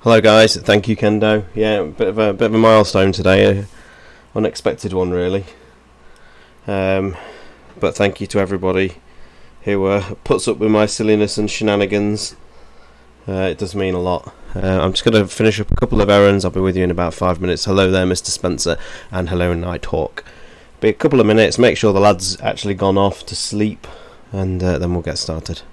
Hello guys, thank you Kendo. Yeah, bit of a milestone today, unexpected one really. But thank you to everybody who puts up with my silliness and shenanigans. It does mean a lot. I'm just going to finish up a couple of errands. I'll be with you in about 5 minutes. Hello there, Mr. Spencer, and hello Nighthawk. Be a couple of minutes. Make sure the lad's actually gone off to sleep, and then we'll get started.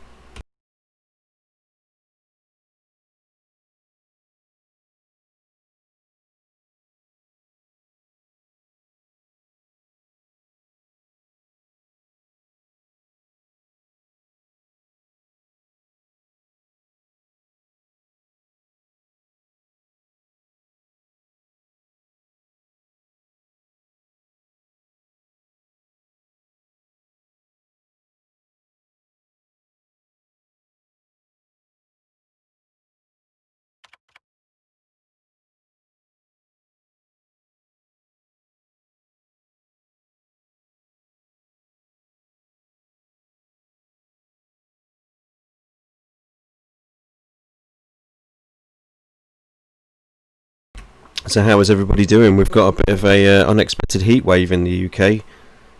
So how is everybody doing? We've got a bit of a unexpected heat wave in the UK.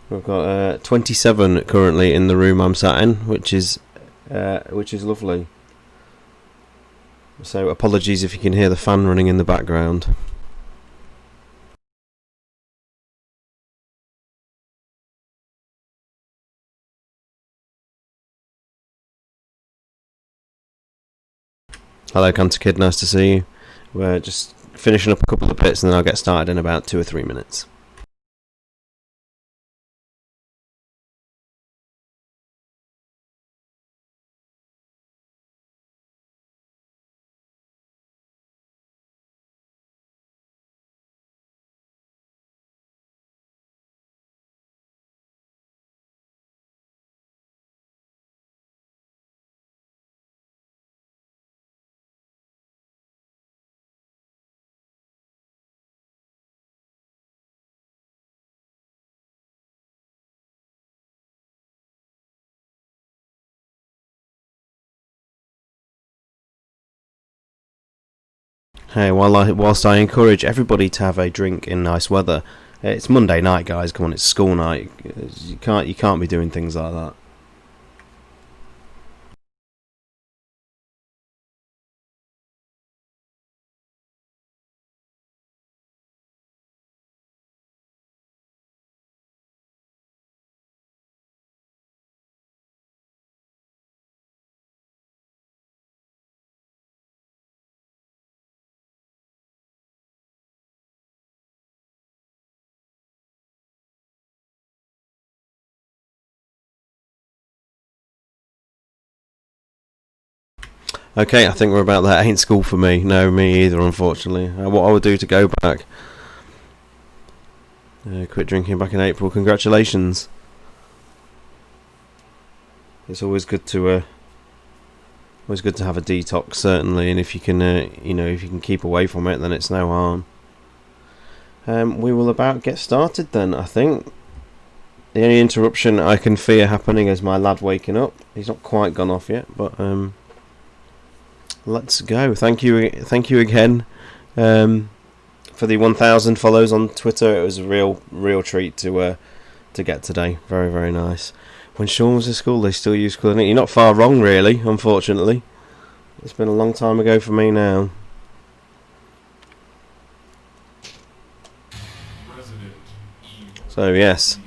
We've got 27 currently in the room I'm sat in, which is lovely. So apologies if you can hear the fan running in the background. Hello Canter Kid, nice to see you. We're just finishing up a couple of bits and then I'll get started in about 2 or 3 minutes. Hey, whilst I encourage everybody to have a drink in nice weather, it's Monday night, guys. Come on, it's school night. You can't be doing things like that. Okay, I think we're about that. Ain't school for me. No, me either, unfortunately. What I would do to go back. Quit drinking back in April. Congratulations. It's always good to have a detox, certainly, and if you can, if you can keep away from it, then it's no harm. We will about get started then, I think. The only interruption I can fear happening is my lad waking up. He's not quite gone off yet, but let's go. Thank you again for the 1,000 follows on Twitter. It was a real treat to get today. Very, very nice. When Sean was at school, they still used clinic. You're not far wrong, really, unfortunately. It's been a long time ago for me now. So, yes.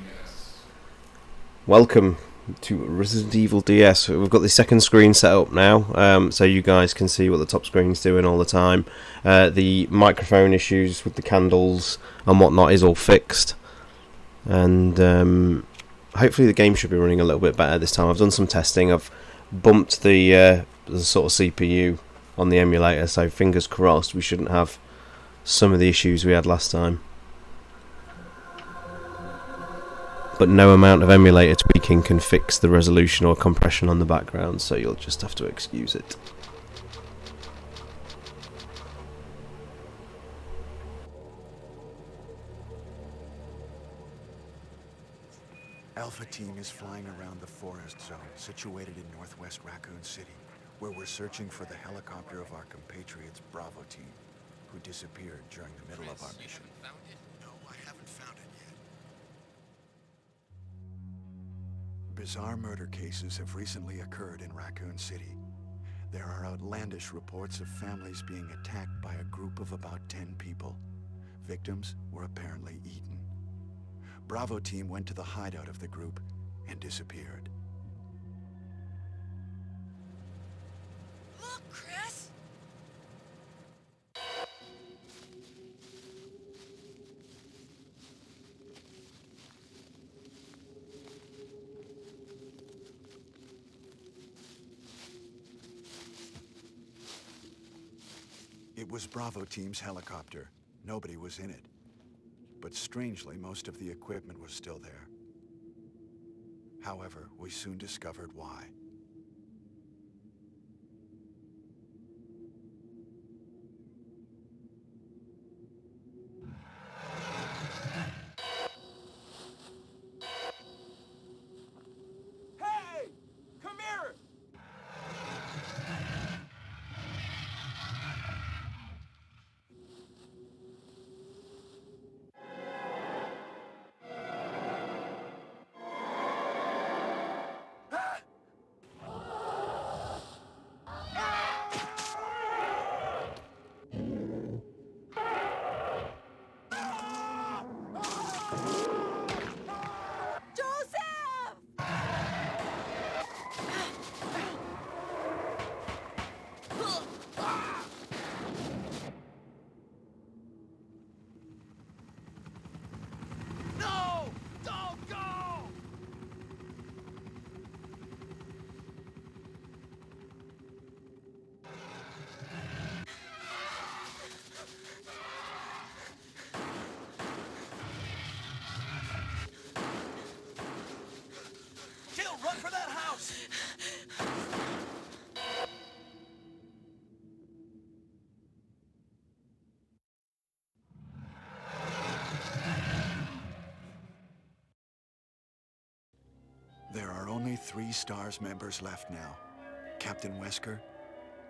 Welcome to Resident Evil DS. We've got the second screen set up now, so you guys can see what the top screen's doing all the time. The microphone issues with the candles and whatnot is all fixed. And hopefully the game should be running a little bit better this time. I've done some testing. I've bumped the sort of CPU on the emulator, so fingers crossed we shouldn't have some of the issues we had last time. But no amount of emulator tweaking can fix the resolution or compression on the background, so you'll just have to excuse it. Alpha Team is flying around the forest zone situated in northwest Raccoon City. where we're searching for the helicopter of our compatriots Bravo team, who disappeared during the middle of our mission. You haven't found it? No, I haven't found it yet. Bizarre murder cases have recently occurred in Raccoon City. There are outlandish reports of families being attacked by a group of about 10 people. Victims were apparently eaten. Bravo team went to the hideout of the group and disappeared. Look, Chris! It was Bravo team's helicopter. Nobody was in it. But strangely, most of the equipment was still there. However, we soon discovered why. Hey! Come here! Joseph! No! Don't go! Jill, run for that house! There are only 3 STARS members left now. Captain Wesker,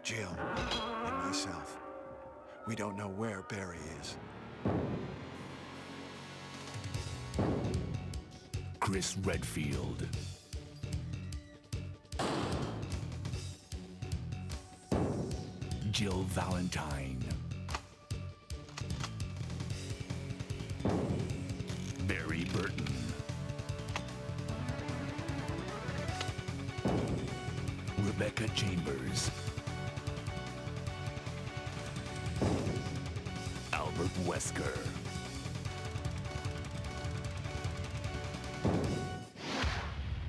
Jill, and myself. We don't know where Barry is. Chris Redfield. Jill Valentine. Barry Burton. Rebecca Chambers. Albert Wesker.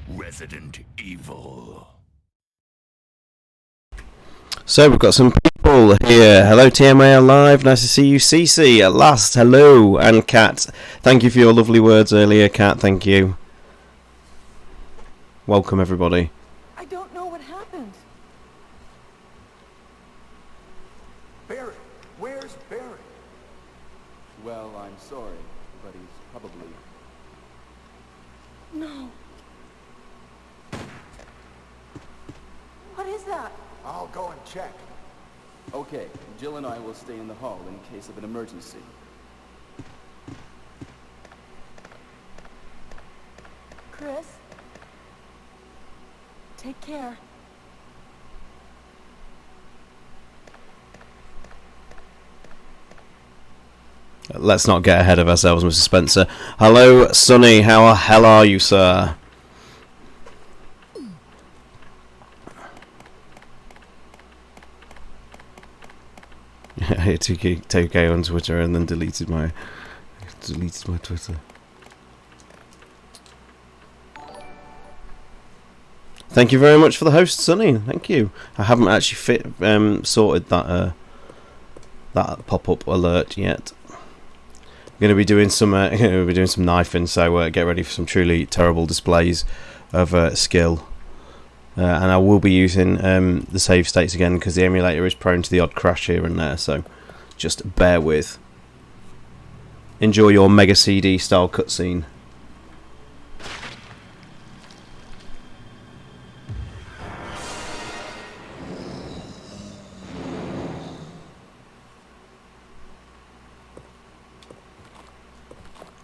Resident Evil. So we've got some people here. Hello TMA Live, nice to see you. Cece at last, hello. And Kat, thank you for your lovely words earlier, Kat, thank you. Welcome everybody. I don't know what happened. Barry! Where's Barry? Well, I'm sorry, but he's probably... No. What is that? I'll go and check. Okay, Jill and I will stay in the hall in case of an emergency. Chris? Take care. Let's not get ahead of ourselves, Mr. Spencer. Hello, Sonny, how the hell are you, sir? I 2K on Twitter and then deleted my Twitter. Thank you very much for the host, Sonny. Thank you. I haven't actually sorted that that pop-up alert yet. I'm going to be doing some knifing, so get ready for some truly terrible displays of skill. And I will be using the save states again because the emulator is prone to the odd crash here and there, so just bear with. Enjoy your Mega CD style cutscene.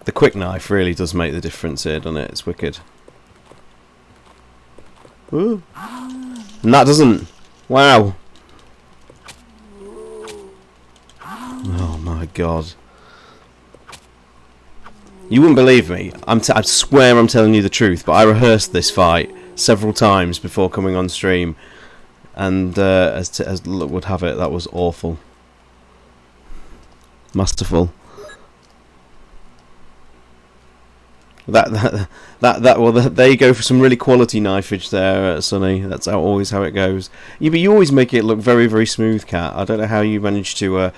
The quick knife really does make the difference here, doesn't it? It's wicked. Ooh. And that doesn't. Wow. Oh my god. You wouldn't believe me. I swear I'm telling you the truth, but I rehearsed this fight several times before coming on stream, and as luck would have it, that was awful. Masterful. Well, there you go for some really quality knifage there, Sonny. That's always how it goes. Yeah, but you always make it look very, very smooth, Cat. I don't know how you manage to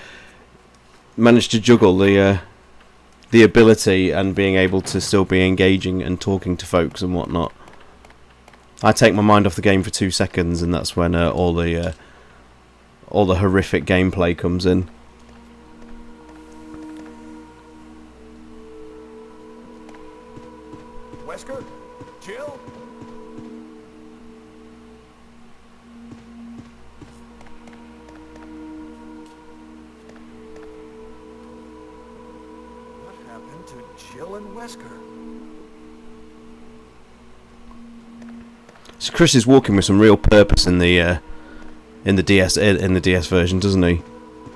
juggle the ability and being able to still be engaging and talking to folks and whatnot. I take my mind off the game for 2 seconds, and that's when all the horrific gameplay comes in. Wesker? Jill? What happened to Jill and Wesker? So Chris is walking with some real purpose in the DS version, doesn't he?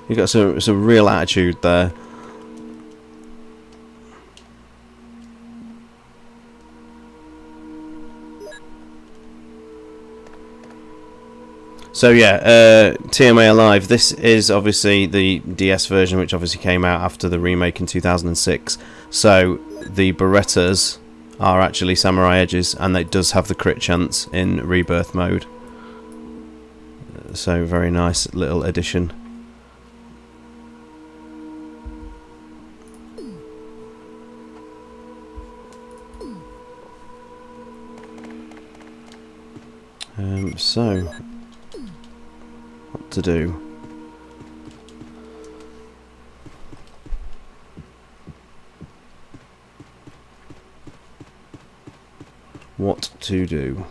He got some real attitude there. So yeah, TMA Alive. This is obviously the DS version, which obviously came out after the remake in 2006. So the Berettas are actually samurai edges, and it does have the crit chance in Rebirth mode. So very nice little addition. So what to do? What to do?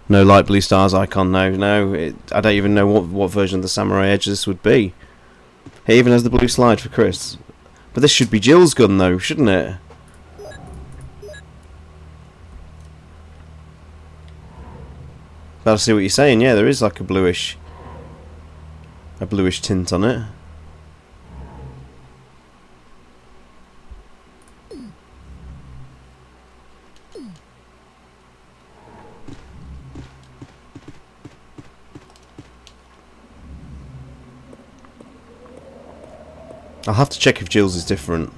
No light blue stars icon. No. I don't even know what version of the Samurai Edge this would be. It even has the blue slide for Chris. But this should be Jill's gun, though, shouldn't it? But I see what you're saying. Yeah, there is like a bluish tint on it. I'll have to check if Jill's is different.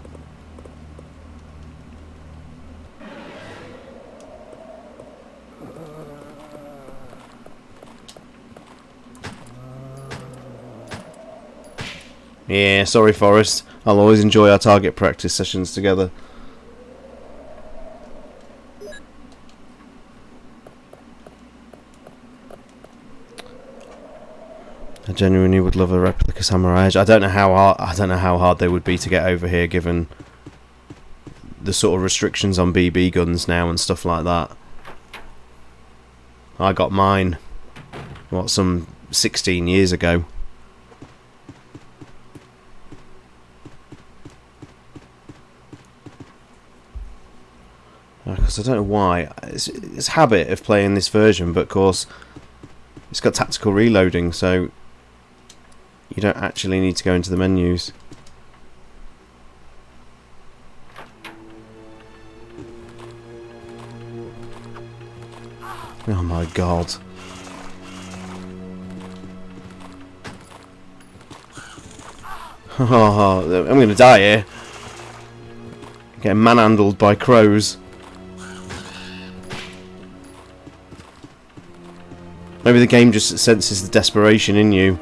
Yeah, sorry Forrest. I'll always enjoy our target practice sessions together. I genuinely would love a replica Samurai Edge. I don't know how hard they would be to get over here, given the sort of restrictions on BB guns now and stuff like that. I got mine, some 16 years ago. Because I don't know why. It's habit of playing this version, but of course it's got tactical reloading, so you don't actually need to go into the menus. Oh my god. Oh, I'm gonna die here. Getting manhandled by crows. Maybe the game just senses the desperation in you.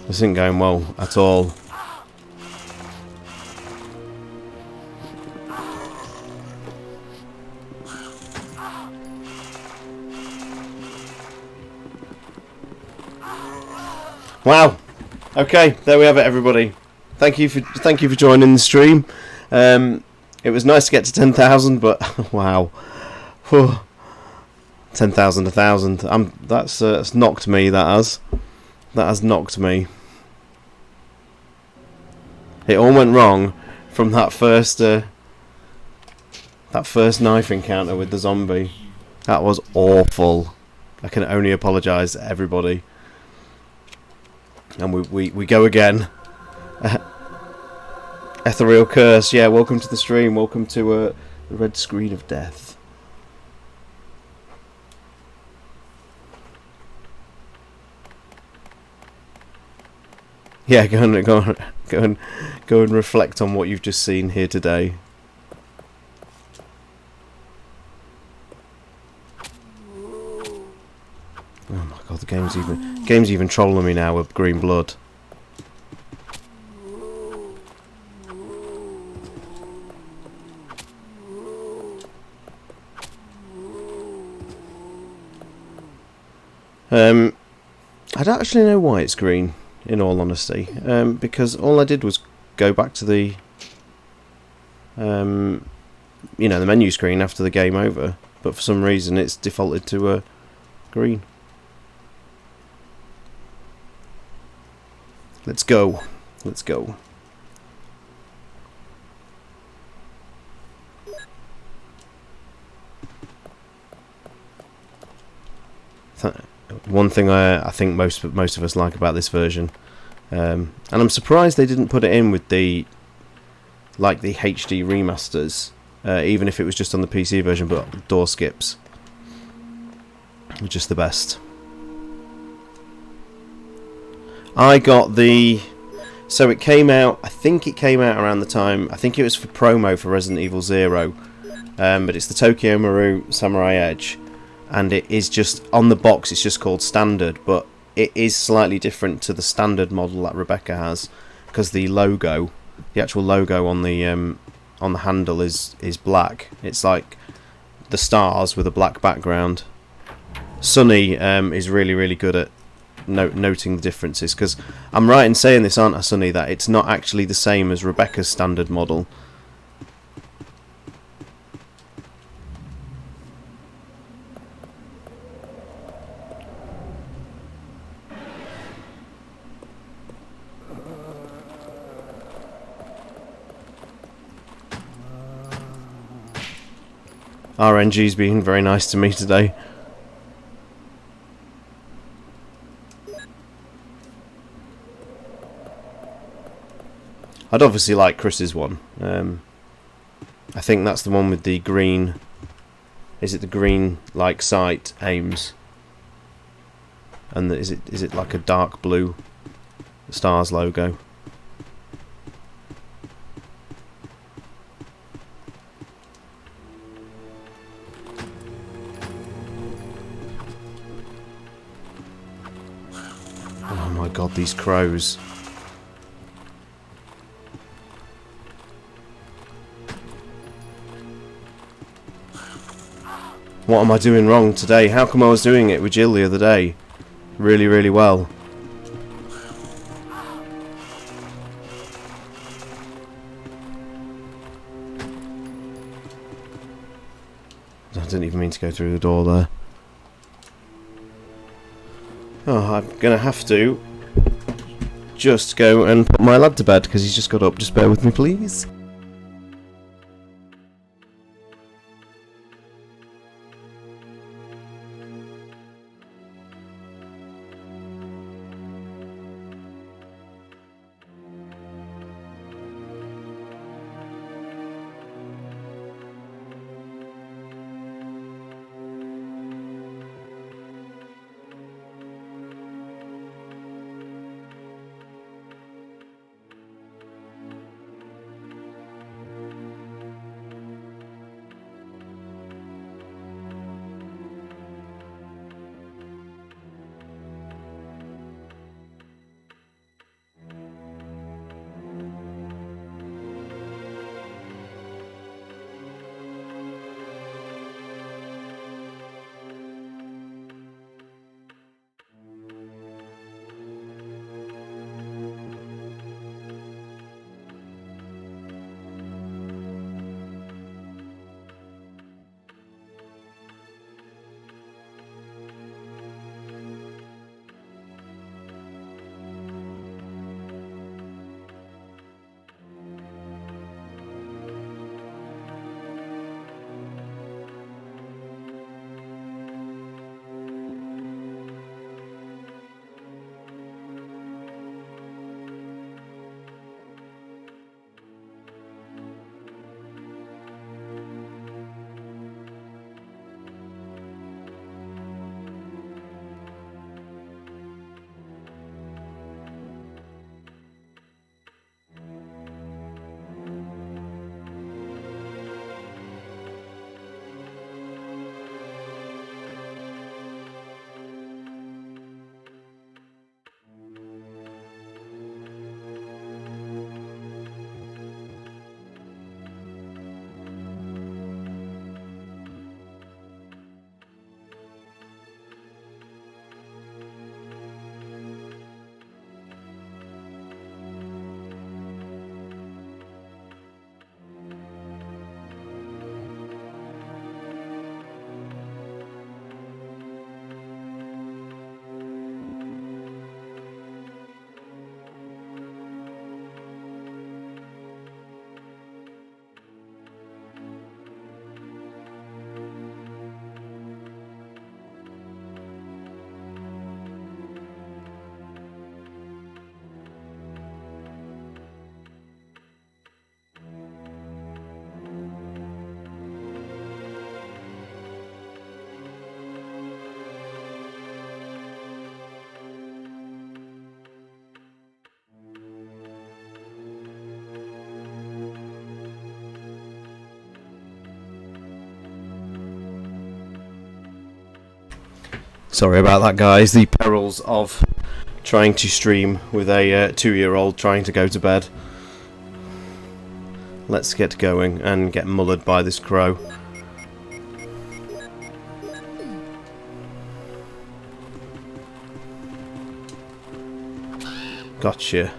This isn't going well at all. Wow. Okay, there we have it, everybody. Thank you for joining the stream. It was nice to get to 10,000, but wow, 10,000, 1,000. That's knocked me. That has knocked me. It all went wrong from that first knife encounter with the zombie. That was awful. I can only apologise to everybody. And we go again. Ethereal Curse, yeah, welcome to the stream. Welcome to the red screen of death. Yeah, go and reflect on what you've just seen here today. Oh my god, the game's even trolling me now with green blood. I don't actually know why it's green, in all honesty, because all I did was go back to the the menu screen after the game over, but for some reason it's defaulted to green. Let's go. Let's go. One thing I think most of us like about this version, and I'm surprised they didn't put it in with the HD remasters, even if it was just on the PC version, but door skips were just the best. I got so it came out, I think it came out around the time, I think it was for promo for Resident Evil 0, but it's the Tokyo Maru Samurai Edge, and it is just, on the box it's just called Standard, but it is slightly different to the standard model that Rebecca has, because the actual logo on the handle is black. It's like the stars with a black background. Sunny is really good at noting the differences, because I'm right in saying this, aren't I, Sunny, that it's not actually the same as Rebecca's standard model. RNG's being very nice to me today. I'd obviously like Chris's one. I think that's the one with the green. Is it the green like sight aims? And is it like a dark blue stars logo? Oh my god, these crows. What am I doing wrong today? How come I was doing it with Jill the other day really well? I didn't even mean to go through the door there. Oh, I'm gonna have to just go and put my lad to bed because he's just got up. Just bear with me, please. Sorry about that, guys. The perils of trying to stream with a 2-year-old trying to go to bed. Let's get going and get mullered by this crow. Gotcha.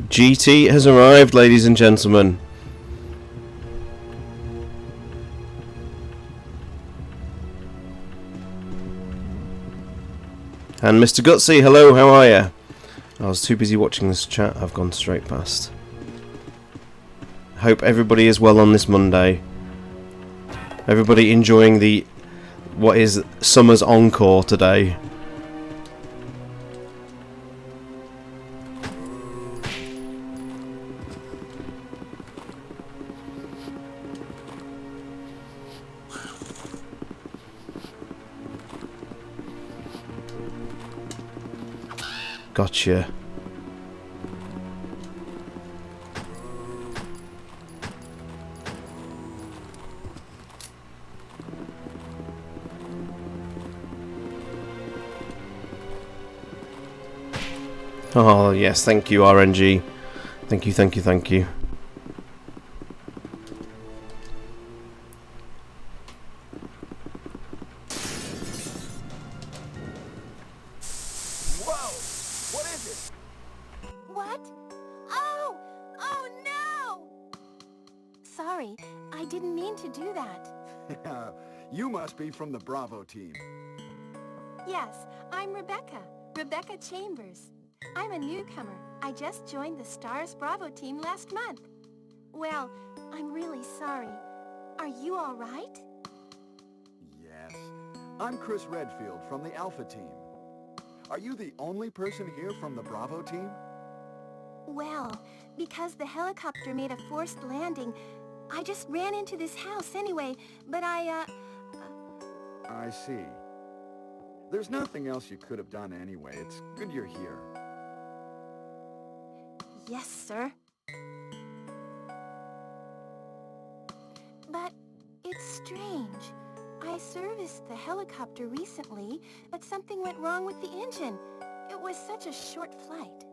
GT has arrived, ladies and gentlemen. And Mr. Gutsy, hello, how are you? I was too busy watching this chat, I've gone straight past. Hope everybody is well on this Monday. Everybody enjoying the what is summer's encore today. Gotcha. Oh yes, thank you RNG. Thank you, thank you, thank you. What? Oh! Oh no! Sorry, I didn't mean to do that. You must be from the Bravo team. Yes, I'm Rebecca. Rebecca Chambers. I'm a newcomer. I just joined the Stars Bravo team last month. Well, I'm really sorry. Are you all right? Yes. I'm Chris Redfield from the Alpha team. Are you the only person here from the Bravo team? Well, because the helicopter made a forced landing, I just ran into this house anyway, but I see. There's nothing else you could have done anyway. It's good you're here. Yes, sir. But it's strange. I serviced the helicopter recently, but something went wrong with the engine. It was such a short flight.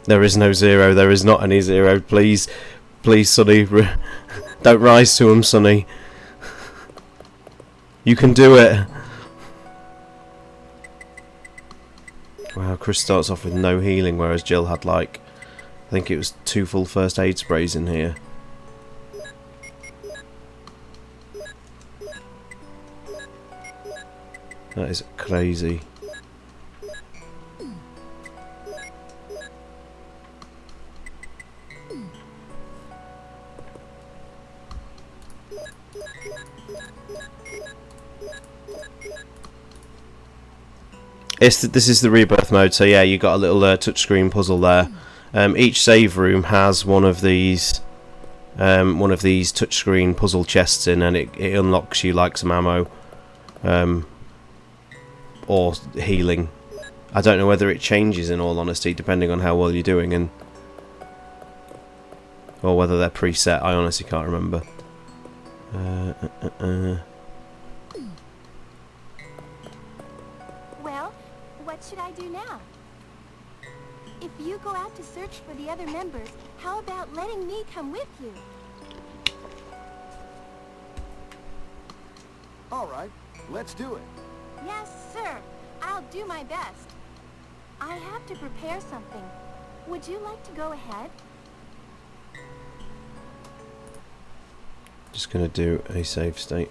There is no zero, there is not any zero. Please, please, Sonny, don't rise to him, Sonny. You can do it. Wow, Chris starts off with no healing, whereas Jill had like, I think it was 2 full first aid sprays in here. That is crazy. This is the Rebirth mode, so yeah, you got a little touchscreen puzzle there. Each save room has one of these touchscreen puzzle chests in, and it unlocks you like some ammo or healing. I don't know whether it changes, in all honesty, depending on how well you're doing, and or whether they're preset. I honestly can't remember. What should I do now? If you go out to search for the other members, how about letting me come with you? All right, let's do it. Yes, sir. I'll do my best. I have to prepare something. Would you like to go ahead? Just gonna do a save state.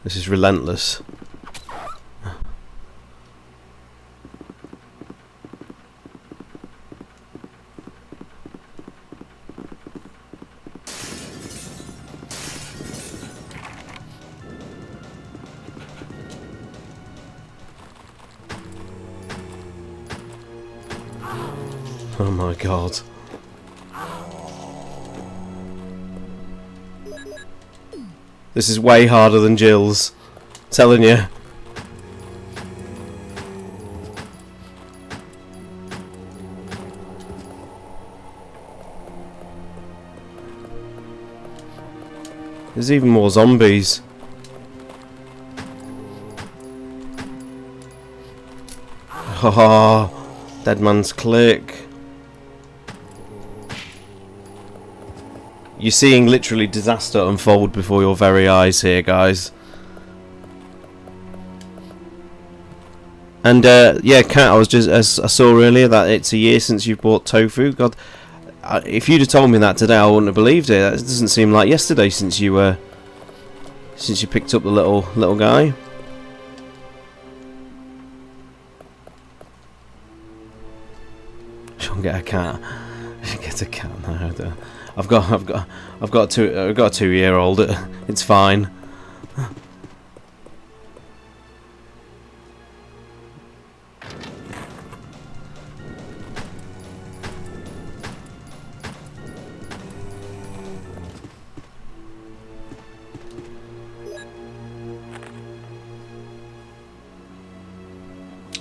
This is relentless. Oh my god. This is way harder than Jill's. Telling you. There's even more zombies. Haha. Dead Man's Click. You're seeing literally disaster unfold before your very eyes here, guys. And yeah, Kat, I was just, as I saw earlier, that it's a year since you bought tofu. God, if you'd have told me that today, I wouldn't have believed it. That doesn't seem like yesterday since you picked up the little guy. Sean, get a cat. Get a cat now. I've got a 2-year-old. It's fine.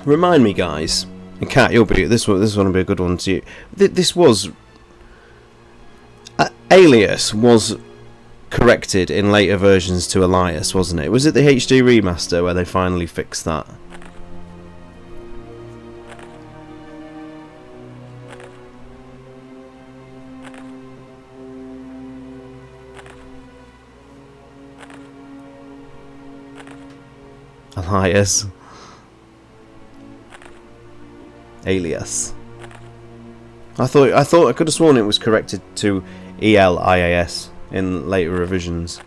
Remind me, guys. And Kat, you'll be this one. This one will be a good one to you. This was Alias was corrected in later versions to Elias, wasn't it? Was it the HD remaster where they finally fixed that? Elias. Alias. I could have sworn it was corrected to ELIAS in later revisions.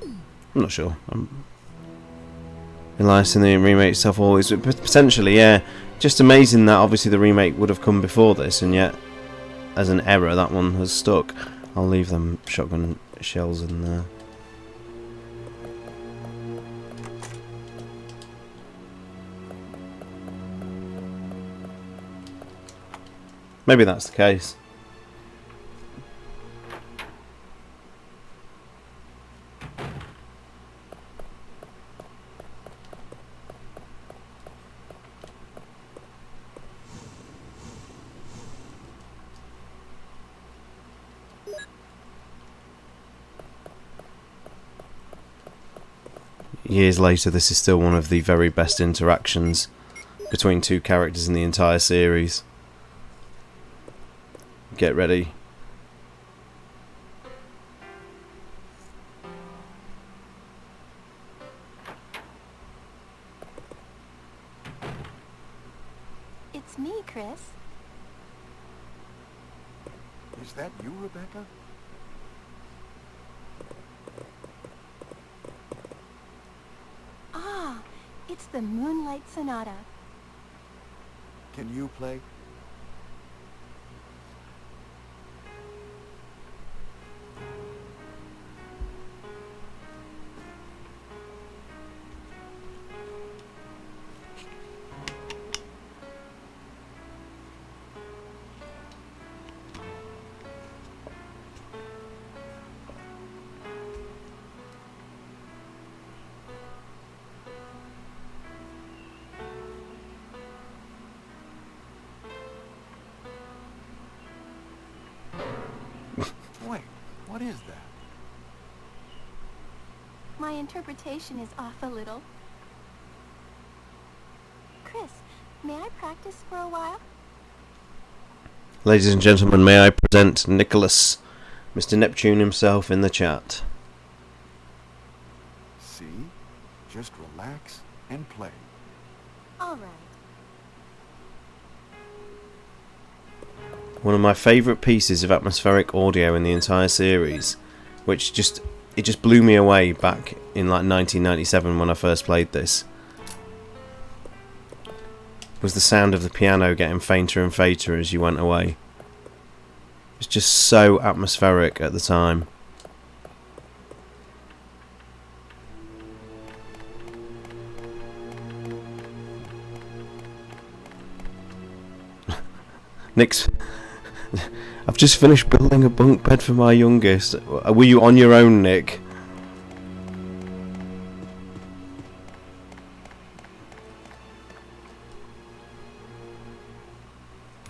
I'm not sure. Elias in the remake itself always, potentially, yeah. Just amazing that obviously the remake would have come before this, and yet as an error that one has stuck. I'll leave them shotgun shells in there. Maybe that's the case. Years later, this is still one of the very best interactions between two characters in the entire series. Get ready. It's me, Chris. Is that you, Rebecca? Ah, it's the Moonlight Sonata. Can you play? What is that? My interpretation is off a little. Chris, may I practice for a while? Ladies and gentlemen, may I present Nicholas, Mr. Neptune himself, in the chat. See? Just relax and play. All right. One of my favourite pieces of atmospheric audio in the entire series, which just blew me away back in like 1997 when I first played this, was the sound of the piano getting fainter and fainter as you went away. It was just so atmospheric at the time. Nick's... I've just finished building a bunk bed for my youngest. Were you on your own, Nick?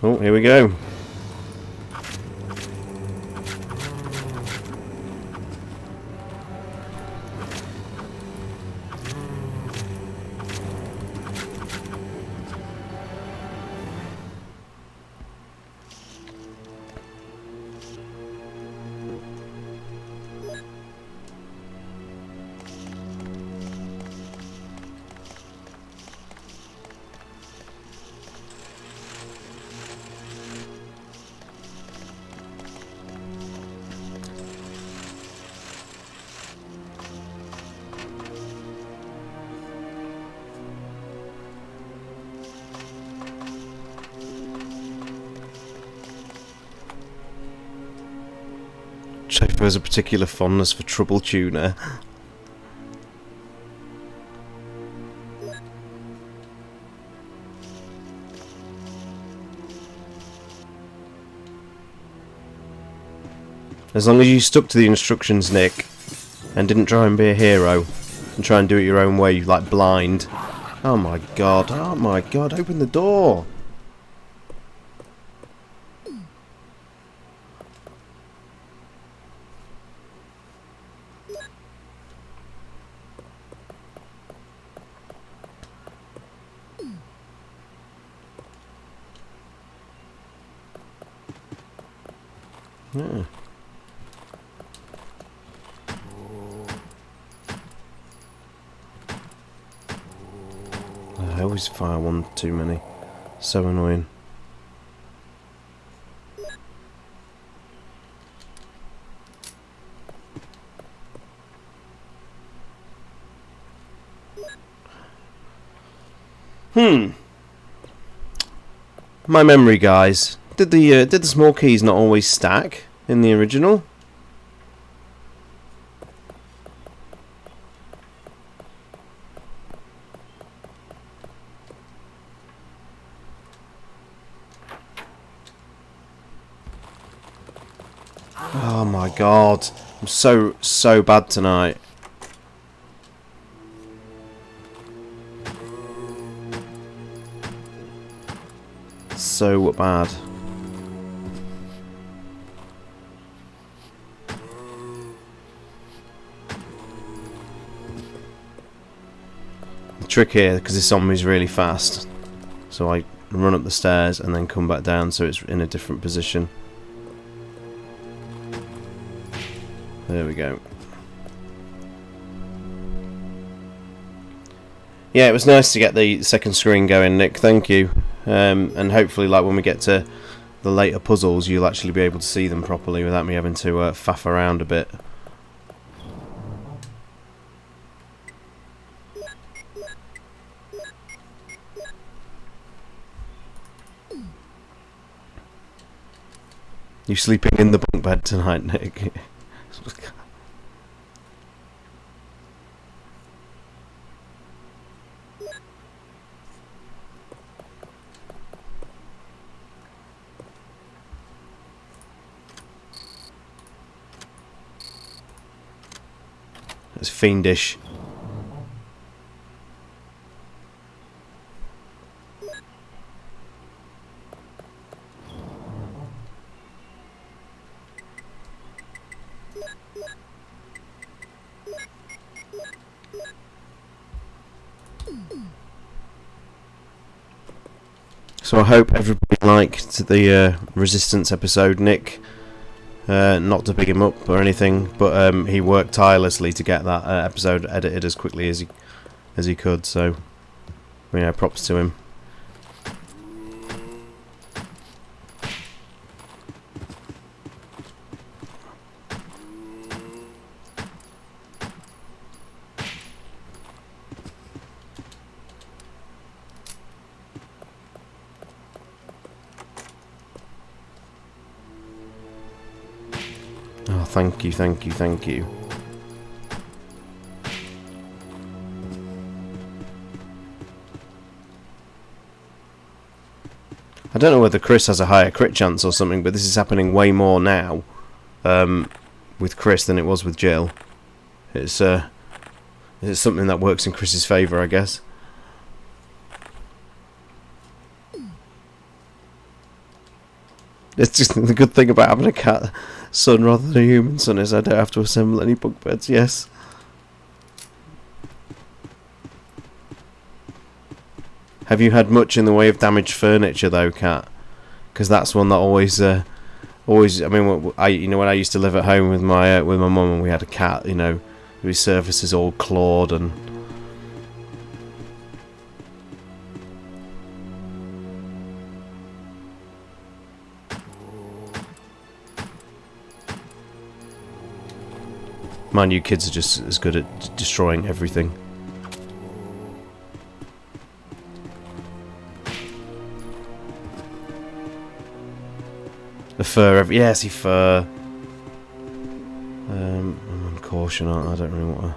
Oh, here we go. Schaefer has a particular fondness for Trouble Tuner. As long as you stuck to the instructions, Nick, and didn't try and be a hero and try and do it your own way, like blind. Oh my god, open the door! Yeah. I always fire one too many. So annoying. My memory, guys. Did the small keys not always stack in the original? Oh my god. I'm so bad tonight. So bad. The trick here, because this zombie's really fast, so I run up the stairs and then come back down so it's in a different position. There we go. Yeah, it was nice to get the second screen going, Nick. Thank you. And hopefully, like when we get to the later puzzles, you'll actually be able to see them properly without me having to faff around a bit. You sleeping in the bunk bed tonight, Nick? It's fiendish. So I hope everybody liked the Resistance episode. Nick, not to big him up or anything, but he worked tirelessly to get that episode edited as quickly as he could. So, you know, props to him. Oh, thank you, thank you, thank you. I don't know whether Chris has a higher crit chance or something, but this is happening way more now with Chris than it was with Jill. It's something that works in Chris's favour, I guess. It's just the good thing about having a cat son rather than a human son is I don't have to assemble any bunk beds, yes. Have you had much in the way of damaged furniture though, Kat? Because that's one that always. I mean, when I used to live at home with my mum and we had a cat, you know, his surfaces all clawed and. Mind you, kids are just as good at destroying everything. The fur, yes, he fur. I'm on caution, aren't I? I don't really want to.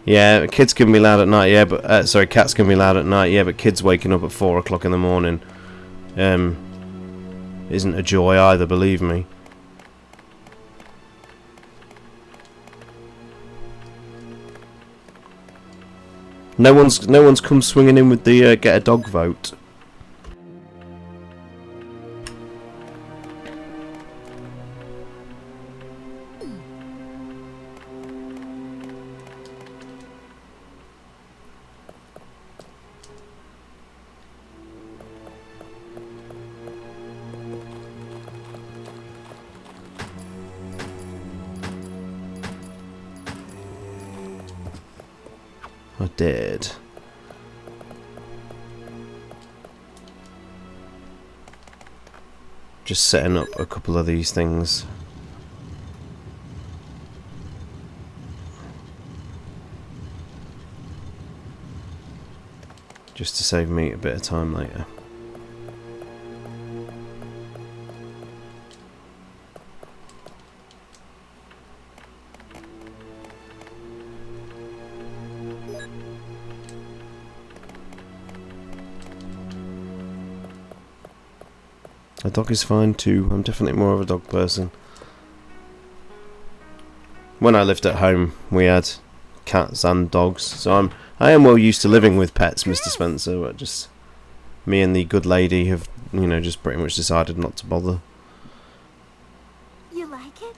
Yeah, kids can be loud at night. Yeah, but sorry, cats can be loud at night. Yeah, but kids waking up at 4 o'clock in the morning isn't a joy either. Believe me. No one's come swinging in with the get a dog vote. I did. Just setting up a couple of these things. Just to save me a bit of time later. A dog is fine too. I'm definitely more of a dog person. When I lived at home, we had cats and dogs, so I am well used to living with pets, Mr. Spencer. But just me and the good lady have, you know, just pretty much decided not to bother. You like it?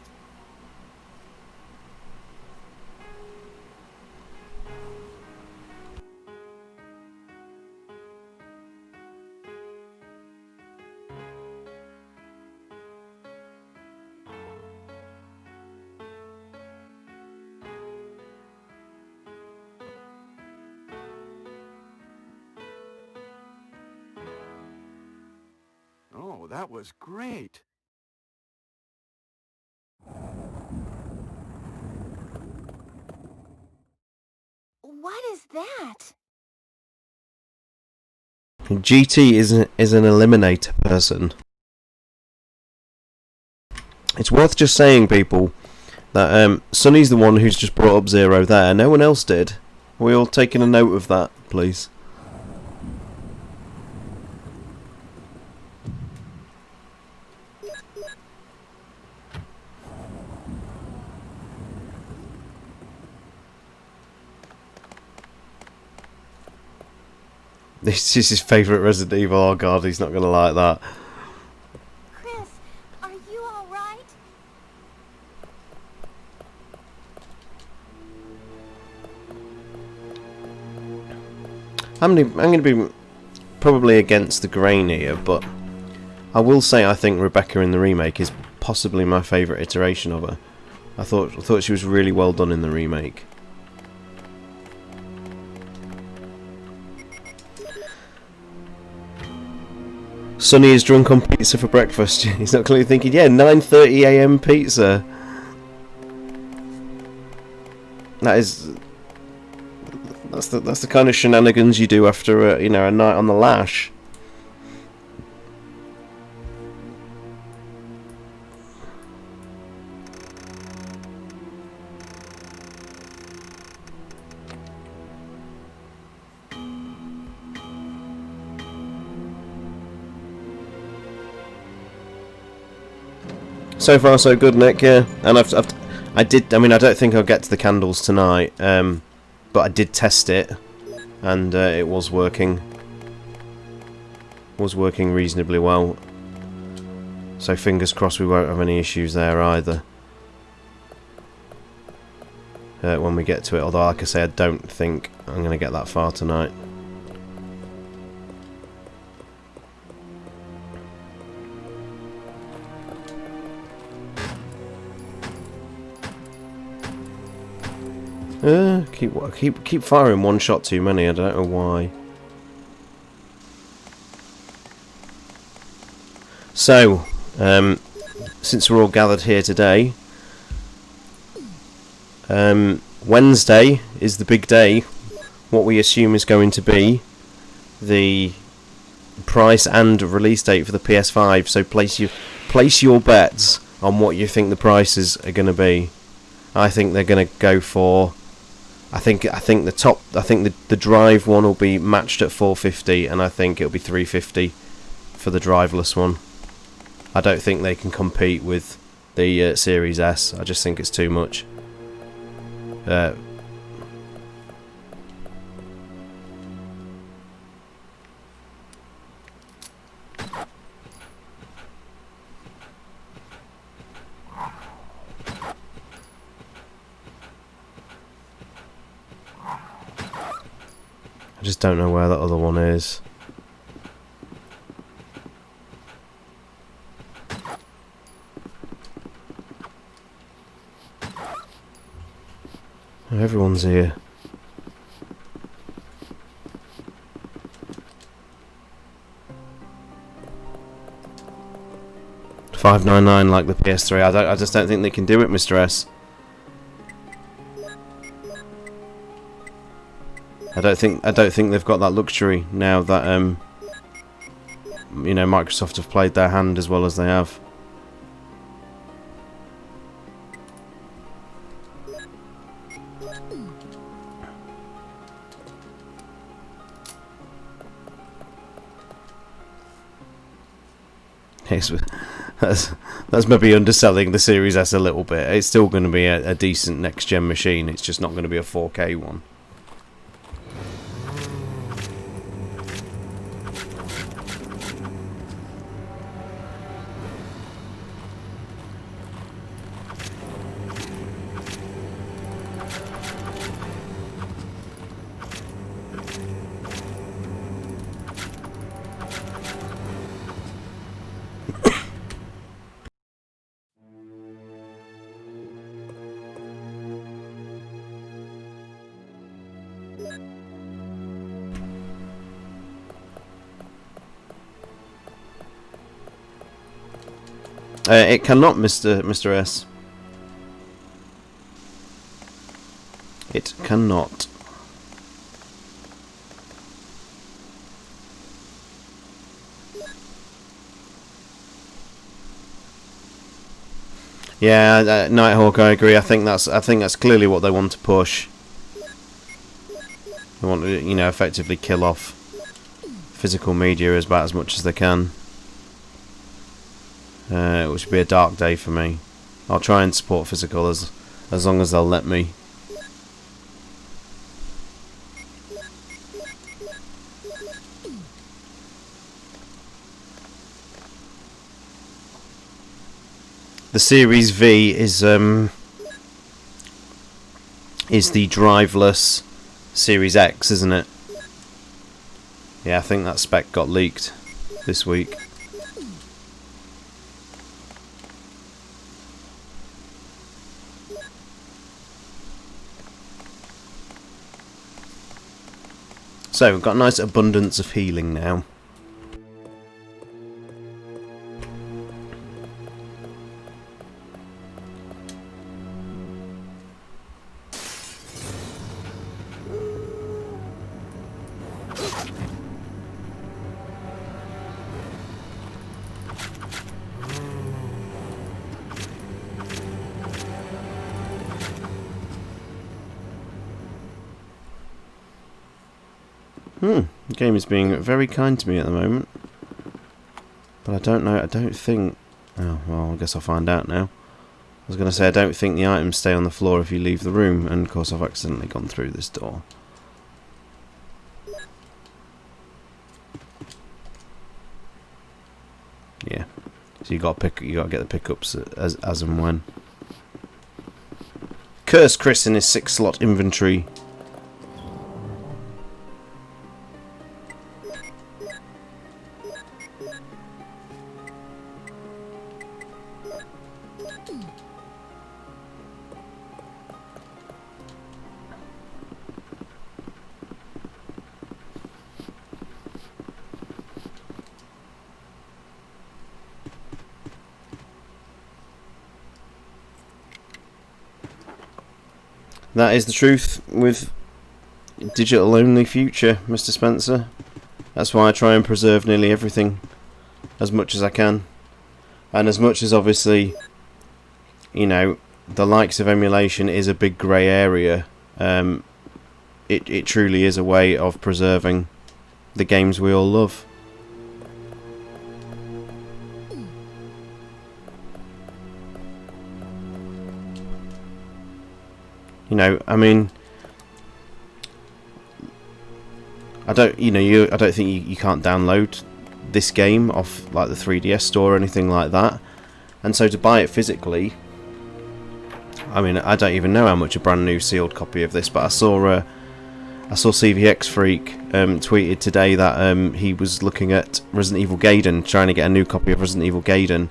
Oh, that was great. What is that? GT is an eliminator person. It's worth just saying, people, That Sonny's the one who's just brought up 0 there. No one else did. Are we all taking a note of that, please? This is his favourite Resident Evil. Oh god, he's not going to like that. Chris, are you all right? I'm going to be probably against the grain here, but I will say I think Rebecca in the remake is possibly my favourite iteration of her. I thought she was really well done in the remake. Sonny is drunk on pizza for breakfast. He's not clearly thinking, yeah, 9:30 AM pizza. That's the kind of shenanigans you do after a night on the lash. So far, so good, Nick. Yeah, and I don't think I'll get to the candles tonight. But I did test it, and it was working. Was working reasonably well. So fingers crossed we won't have any issues there either. When we get to it, although, like I say, I don't think I'm going to get that far tonight. Keep firing one shot too many. I don't know why. So, since we're all gathered here today, Wednesday is the big day. What we assume is going to be the price and release date for the PS5. So place your bets on what you think the prices are going to be. I think they're going to go for. I think the drive one will be matched at $450, and I think it'll be $350 for the driveless one. I don't think they can compete with the Series S. I just think it's too much. I just don't know where that other one is. Oh, everyone's here. $599 like the PS3. I just don't think they can do it, Mr. S. I don't think they've got that luxury now that Microsoft have played their hand as well as they have. That's maybe underselling the Series S a little bit. It's still going to be a decent next-gen machine. It's just not going to be a 4K one. It cannot, Mr. S. It cannot. Yeah, Nighthawk, I agree. I think that's clearly what they want to push. They want to, effectively kill off physical media about as much as they can. Which would be a dark day for me. I'll try and support physical as long as they'll let me. The Series V is the driveless Series X, isn't it? Yeah, I think that spec got leaked this week. So we've got a nice abundance of healing now. The game is being very kind to me at the moment. But I don't know, I don't think... Oh, well, I guess I'll find out now. I was going to say, I don't think the items stay on the floor if you leave the room, and of course I've accidentally gone through this door. Yeah. So you got to get the pickups as and when. Curse Chris in his 6-slot inventory. That is the truth with digital-only future, Mr. Spencer. That's why I try and preserve nearly everything as much as I can. And as much as, obviously, the likes of emulation is a big grey area, it truly is a way of preserving the games we all love. I mean, I don't think you can't download this game off like the 3DS store or anything like that, and so to buy it physically, I mean, I don't even know how much a brand new sealed copy of this, but I saw CVX Freak tweeted today that he was looking at Resident Evil Gaiden, trying to get a new copy of Resident Evil Gaiden,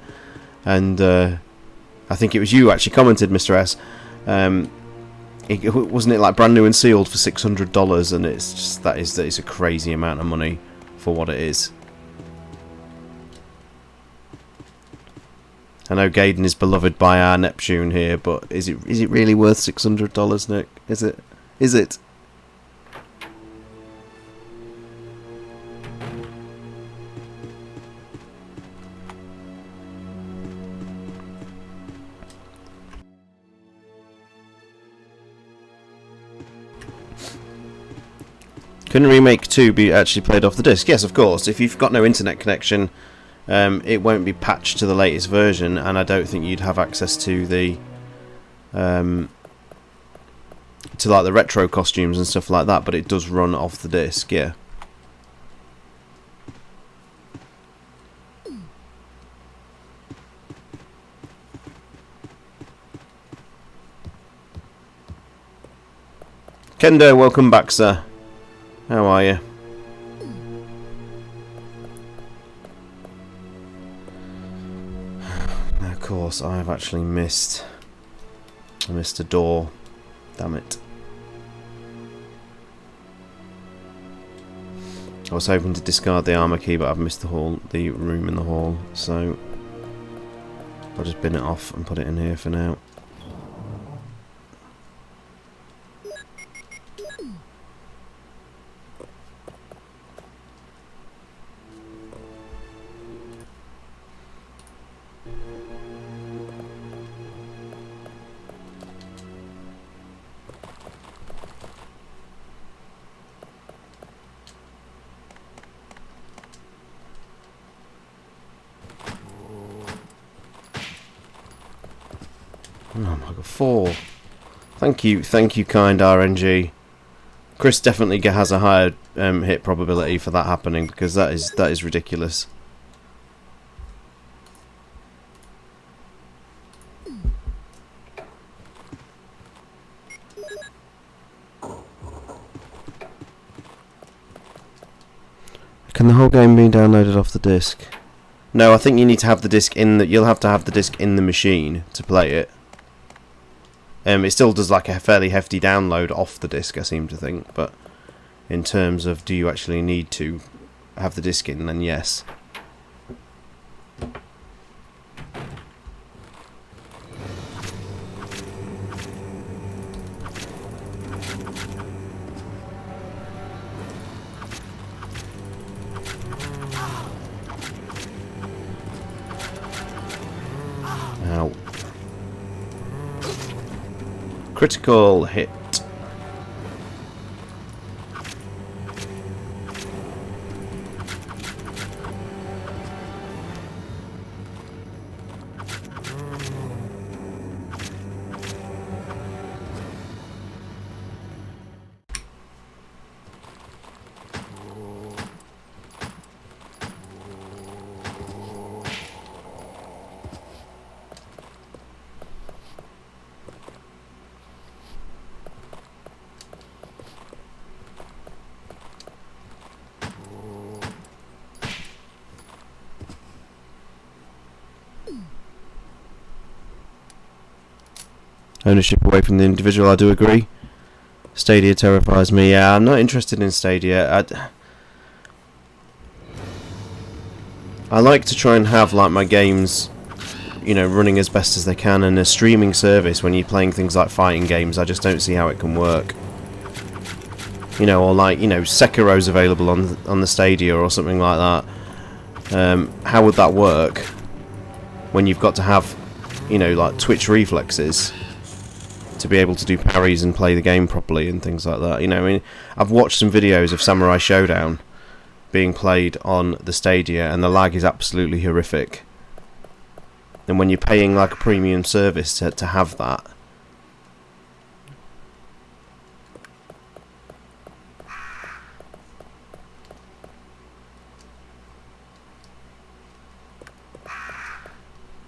and I think it was you actually commented, Mr. S. Wasn't it like brand new and sealed for $600, and it's just that is a crazy amount of money for what it is. I know Gaiden is beloved by our Neptune here, but is it really worth $600, Nick? Is it? Can Remake 2 be actually played off the disc? Yes, of course. If you've got no internet connection, it won't be patched to the latest version, and I don't think you'd have access to the to like the retro costumes and stuff like that. But it does run off the disc, yeah. Kendo, welcome back, sir. How are you? Of course, I have actually missed a door. Damn it. I was hoping to discard the armor key, but I've missed the room in the hall, so I'll just bin it off and put it in here for now. Oh my god, 4. Thank you, kind RNG. Chris definitely has a higher hit probability for that happening, because that is ridiculous. Can the whole game be downloaded off the disc? No, I think you need to have the disc in the. You'll have to have the disc in the machine to play it. It still does like a fairly hefty download off the disc, I seem to think, but in terms of do you actually need to have the disc in, then yes. Ow. Critical hit. Ownership away from the individual, I do agree. Stadia terrifies me. Yeah, I'm not interested in Stadia. I like to try and have like my games, you know, running as best as they can, and a streaming service when you're playing things like fighting games, I just don't see how it can work. You know, or like, you know, Sekiro's available on the Stadia or something like that. How would that work when you've got to have, you know, like twitch reflexes to be able to do parries and play the game properly and things like that? You know, I mean, I've watched some videos of Samurai Showdown being played on the Stadia, and the lag is absolutely horrific. And when you're paying like a premium service to have that,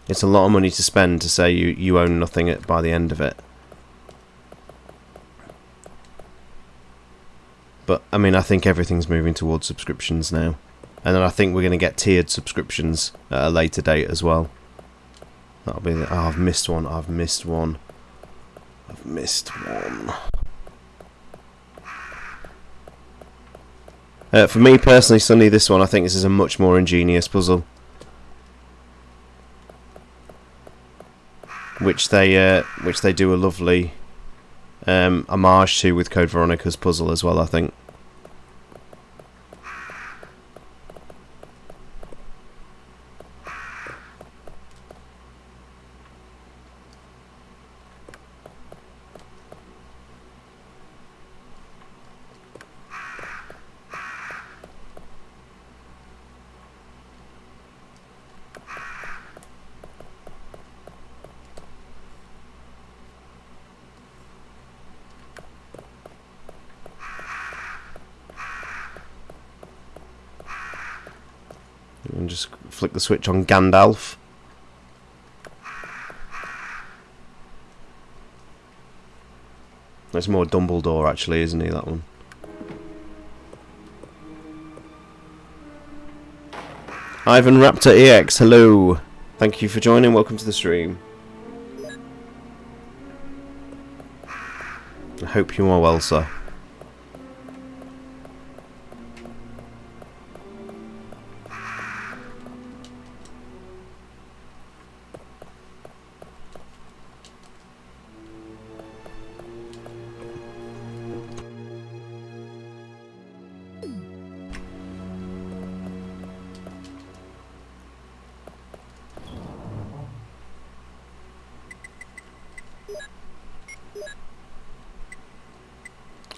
it's a lot of money to spend to say you own nothing by the end of it. But, I mean, I think everything's moving towards subscriptions now. And then I think we're going to get tiered subscriptions at a later date as well. That'll be the... Oh, I've missed one. I've missed one. For me personally, Sonny, this one, I think this is a much more ingenious puzzle. Which they do a lovely homage to with Code Veronica's puzzle as well, I think. And just flick the switch on Gandalf. That's more Dumbledore, actually, isn't he, that one? Ivan Raptor EX, hello. Thank you for joining. Welcome to the stream. I hope you are well, sir.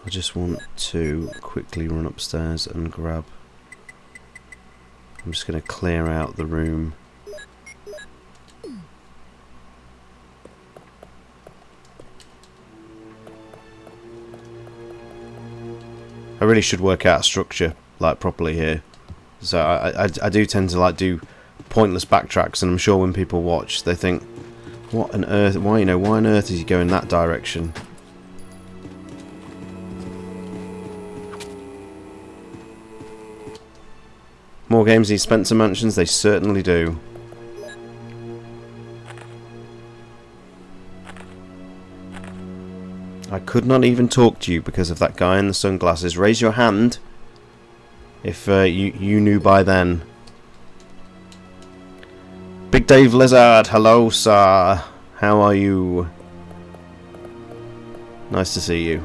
I just want to quickly run upstairs and grab... I'm just going to clear out the room. I really should work out a structure like properly here. So I do tend to like do pointless backtracks, and I'm sure when people watch they think, what on earth, why on earth is he going that direction? More games need Spencer Mansions, they certainly do. I could not even talk to you because of that guy in the sunglasses. Raise your hand if you knew by then. Big Dave Lizard, hello sir. How are you? Nice to see you.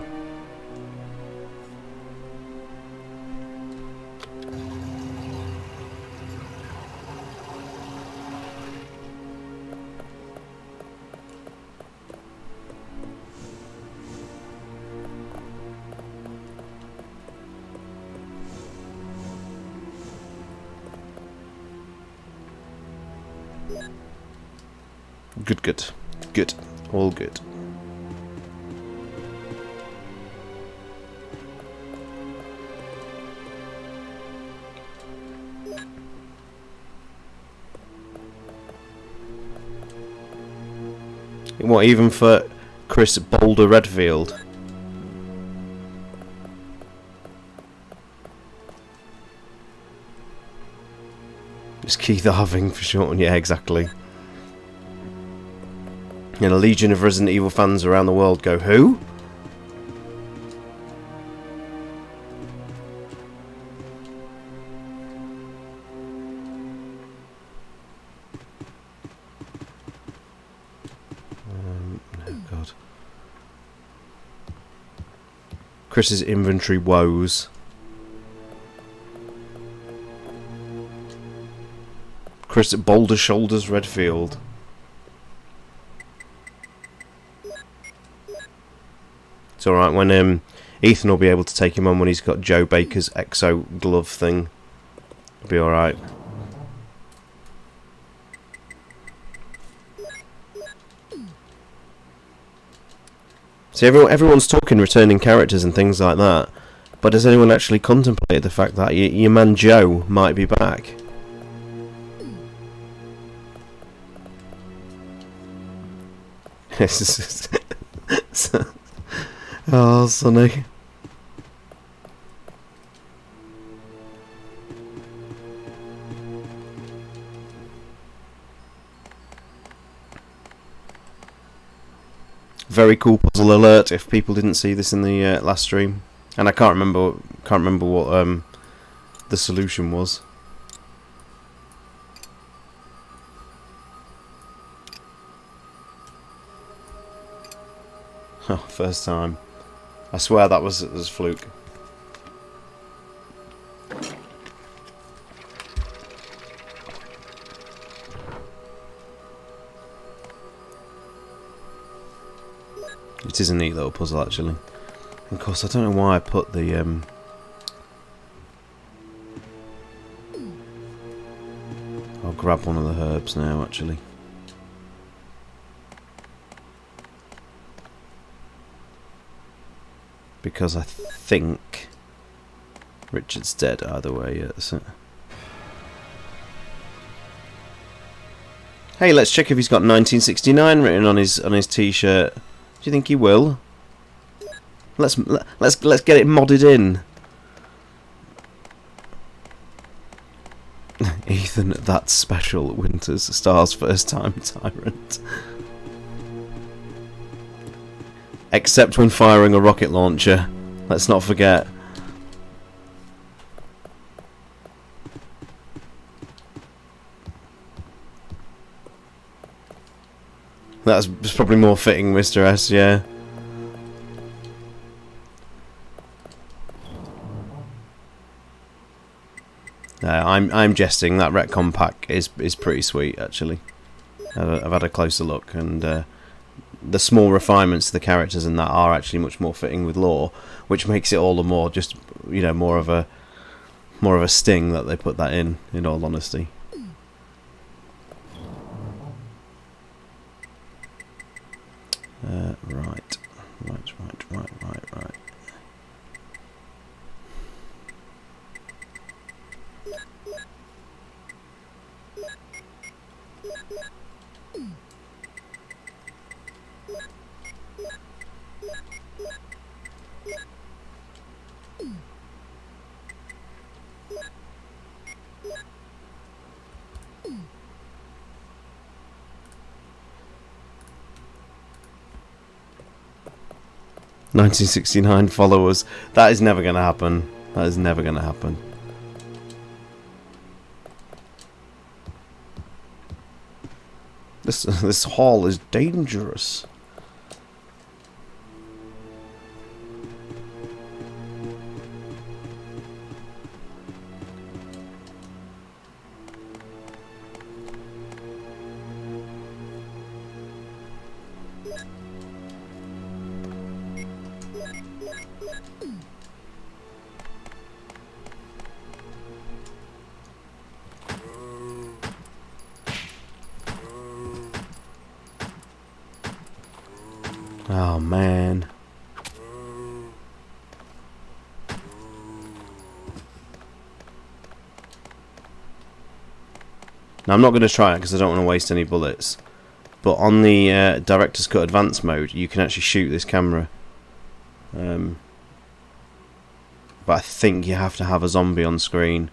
Good. All good. What, even for Chris Boulder Redfield? It's Keith Arving for short, yeah, exactly. And a legion of Resident Evil fans around the world go, who? Oh god. Chris's inventory woes. Chris at Boulder Shoulders Redfield. It's alright when Ethan will be able to take him on when he's got Joe Baker's exo glove thing. It'll be alright. See, everyone's talking returning characters and things like that, but does anyone actually contemplate the fact that your man Joe might be back? Oh, Sonny. Very cool puzzle alert if people didn't see this in the last stream, and I can't remember what the solution was. Oh, first time. I swear that was a fluke. It is a neat little puzzle, actually. Of course, I don't know why I put the I'll grab one of the herbs now, actually. Because I think Richard's dead either way, yeah, that's it. Hey, let's check if he's got 1969 written on his t-shirt. Do you think he will? Let's get it modded in. Ethan, that's special. Winters, Star's first time tyrant. Except when firing a rocket launcher. Let's not forget. That's probably more fitting, Mr. S, yeah. I'm jesting. That retcon pack is pretty sweet, actually. I've had a closer look, and the small refinements to the characters in that are actually much more fitting with lore, which makes it all the more just, you know, more of a sting that they put that in all honesty. Right. 1969 followers. That is never going to happen. That is never going to happen. This hall is dangerous. Oh man. Now I'm not going to try it because I don't want to waste any bullets. But on the Director's Cut Advanced mode, you can actually shoot this camera. But I think you have to have a zombie on screen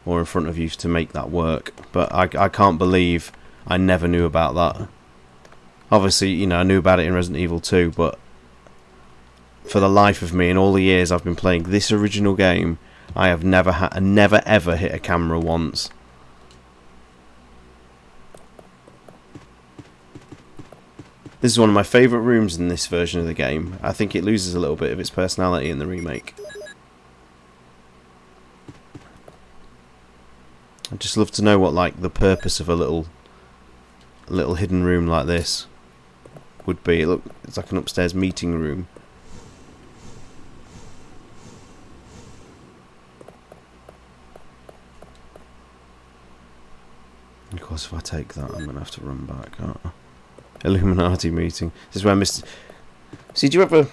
or in front of you to make that work. But I can't believe I never knew about that. Obviously, you know, I knew about it in Resident Evil 2, but for the life of me, in all the years I've been playing this original game, I have never ever hit a camera once. This is one of my favourite rooms in this version of the game. I think it loses a little bit of its personality in the remake. I'd just love to know what, like, the purpose of a little hidden room like this would be. It's like an upstairs meeting room. Of course, if I take that, I'm gonna have to run back. Oh. Illuminati meeting. This is where Mr. See, do you ever,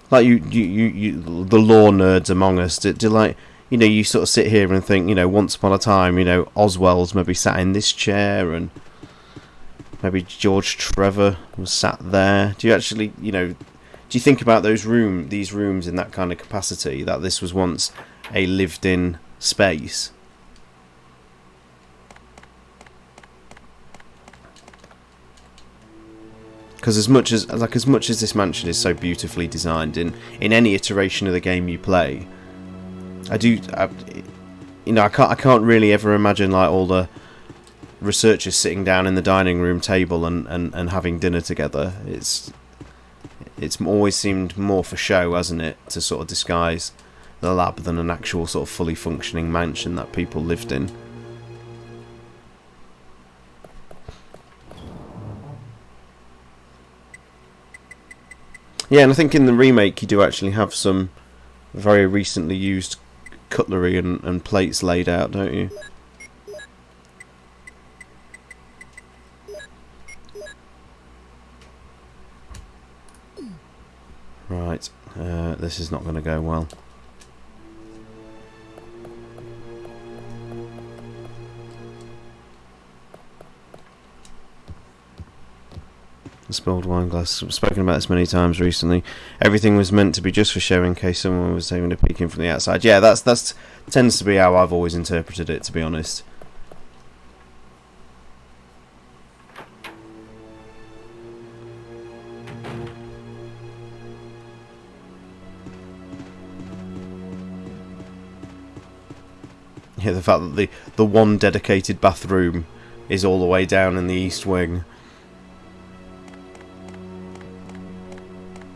like, you the lore nerds among us, do like, you know, you sort of sit here and think, you know, once upon a time, you know, Oswald's maybe sat in this chair and maybe George Trevor was sat there. Do you actually, you know, do you think about these rooms in that kind of capacity, that this was once a lived-in space? Because as much as this mansion is so beautifully designed in any iteration of the game you play, I can't really ever imagine, like, all the researchers sitting down in the dining room table and having dinner together. It's always seemed more for show, hasn't it, to sort of disguise the lab than an actual sort of fully functioning mansion that people lived in. Yeah, and I think in the remake you do actually have some very recently used cutlery and plates laid out, don't you? Right, this is not going to go well. The spilled wine glass. I've spoken about this many times recently. Everything was meant to be just for show in case someone was having a peek in from the outside. Yeah, that's tends to be how I've always interpreted it, to be honest. Yeah, the fact that the one dedicated bathroom is all the way down in the east wing.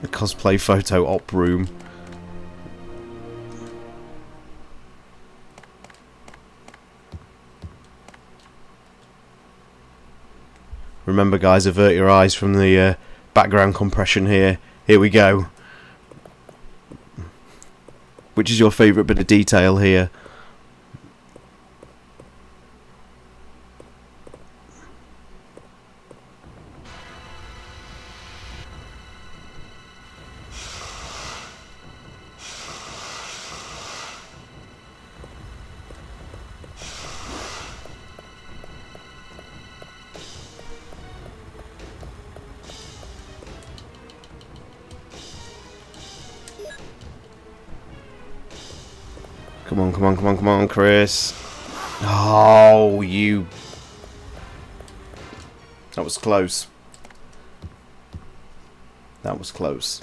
The cosplay photo op room. Remember, guys, avert your eyes from the background compression here. Here we go. Which is your favourite bit of detail here? Come on, Chris. Oh, you... That was close. That was close.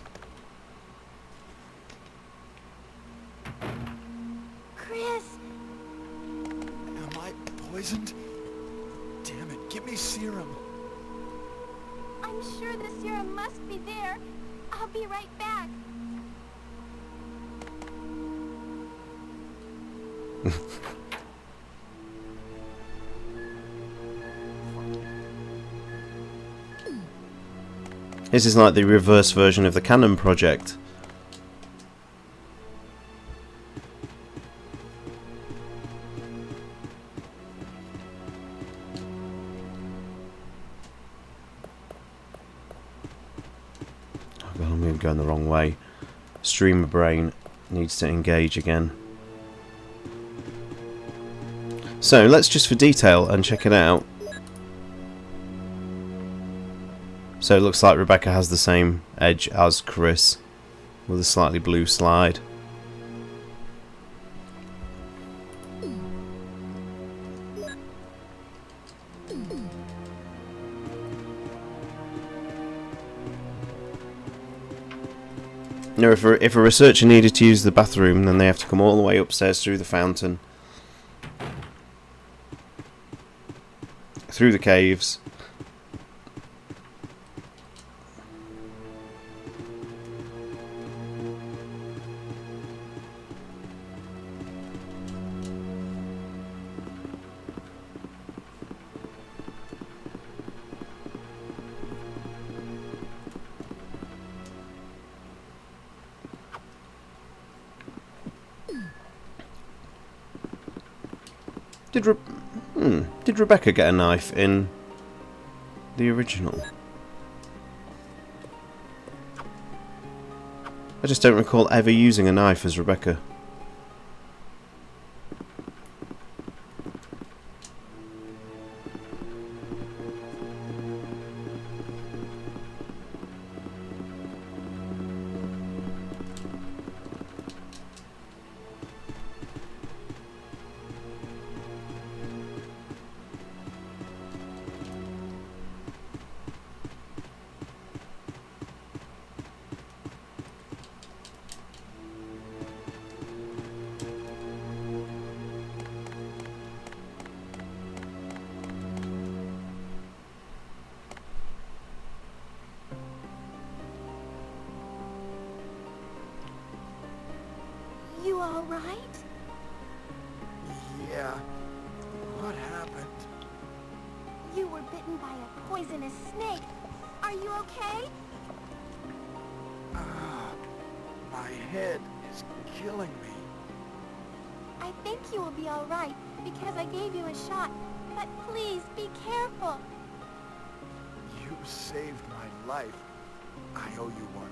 isn't? Damn it, give me serum. I'm sure the serum must be there. I'll be right back. This is like the reverse version of the Canon project. Oh god, I'm going the wrong way. Streamer brain needs to engage again. So let's just for detail and check it out. So it looks like Rebecca has the same edge as Chris, with a slightly blue slide. Now, if a researcher needed to use the bathroom, then they have to come all the way upstairs through the fountain, through the caves. Did Rebecca get a knife in the original? I just don't recall ever using a knife as Rebecca. You all right? Yeah. What happened? You were bitten by a poisonous snake. Are you okay? My head is killing me. I think you will be all right because I gave you a shot. But please be careful. You saved my life. I owe you one.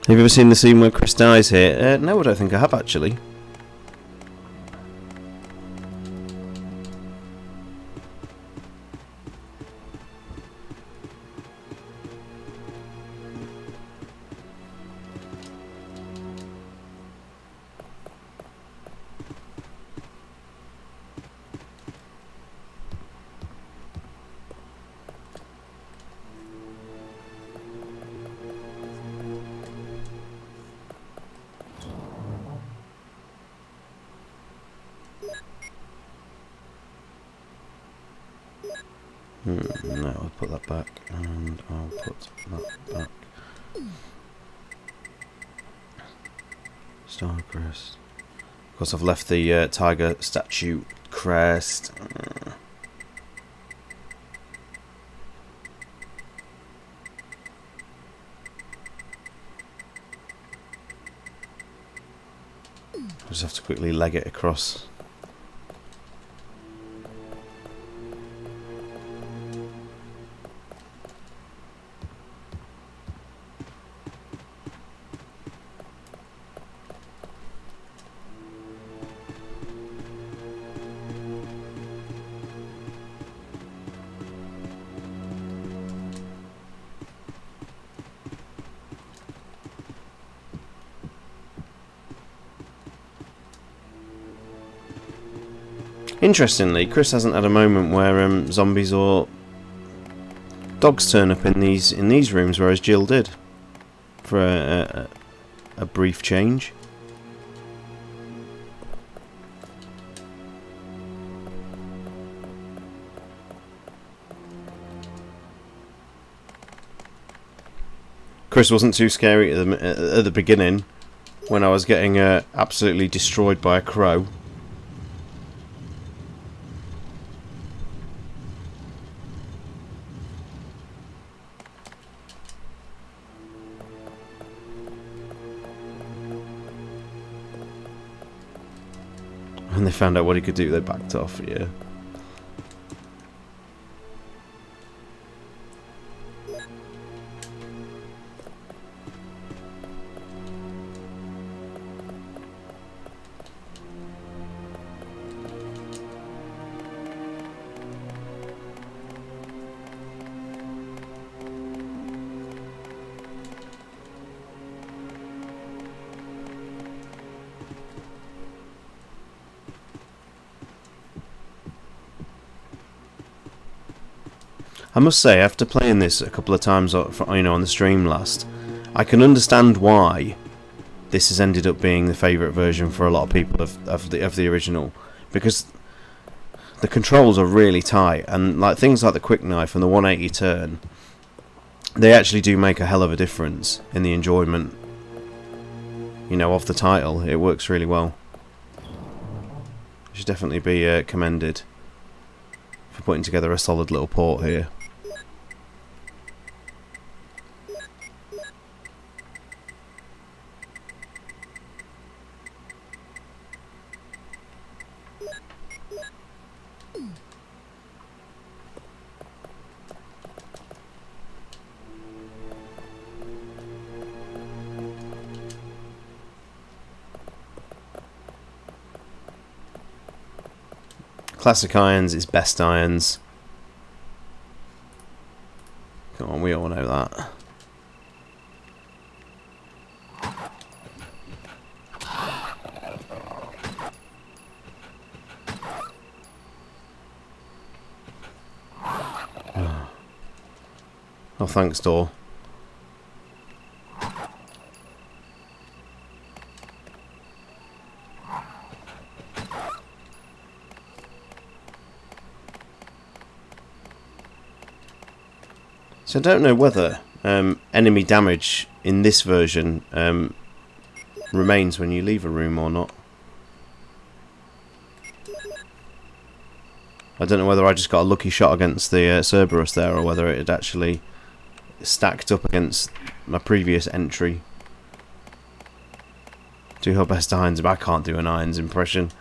Have you ever seen the scene where Chris dies here? No, I don't think I have actually. No, I'll put that back, and I'll put that back. Star crest. Of course, I've left the tiger statue crest. I just have to quickly leg it across. Interestingly, Chris hasn't had a moment where zombies or dogs turn up in these rooms, whereas Jill did for a brief change. Chris wasn't too scary at the beginning when I was getting absolutely destroyed by a crow. When they found out what he could do, they backed off, yeah. I must say, after playing this a couple of times, on the stream last, I can understand why this has ended up being the favourite version for a lot of people of the original, because the controls are really tight, and like things like the quick knife and the 180 turn, they actually do make a hell of a difference in the enjoyment, of the title. It works really well. Should definitely be commended for putting together a solid little port here. Classic irons is best irons. Come on, we all know that. Oh, thanks, door. So I don't know whether enemy damage in this version remains when you leave a room or not. I don't know whether I just got a lucky shot against the Cerberus there, or whether it had actually stacked up against my previous entry. Do her best irons, but I can't do an irons impression.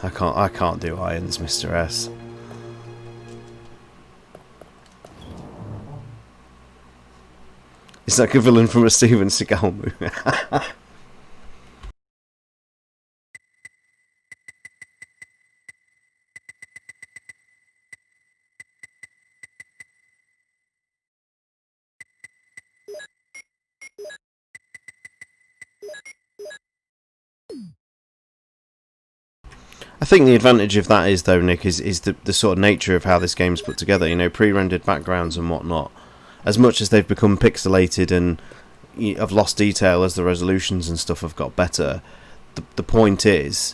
I can't do irons, Mr. S. It's like a villain from a Steven Seagal movie. I think the advantage of that is, though, Nick, is the sort of nature of how this game's put together. Pre-rendered backgrounds and whatnot. As much as they've become pixelated and have lost detail as the resolutions and stuff have got better, the point is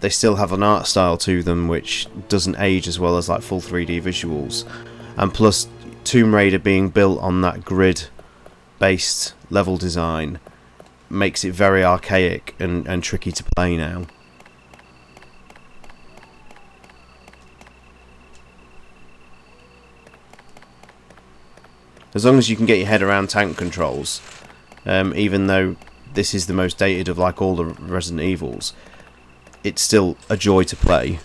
they still have an art style to them which doesn't age as well as like full 3D visuals. And plus, Tomb Raider being built on that grid-based level design makes it very archaic and tricky to play now. As long as you can get your head around tank controls, even though this is the most dated of like all the Resident Evils, it's still a joy to play.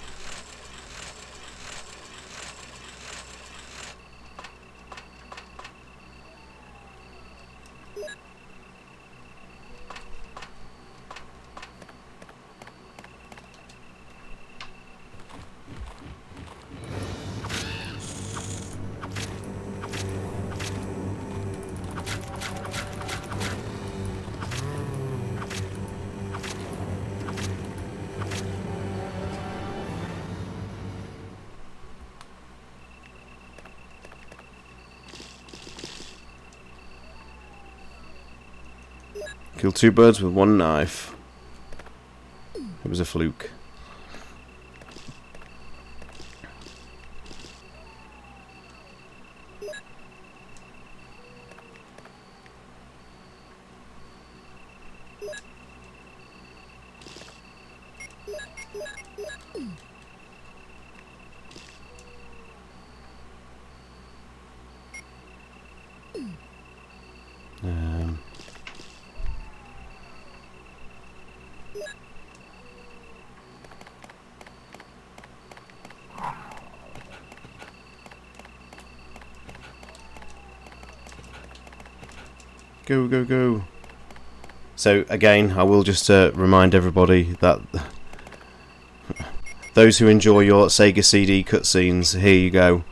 Kill two birds with one knife. It was a fluke. Go, go, go. So again, I will just remind everybody that those who enjoy your Sega CD cutscenes, here you go.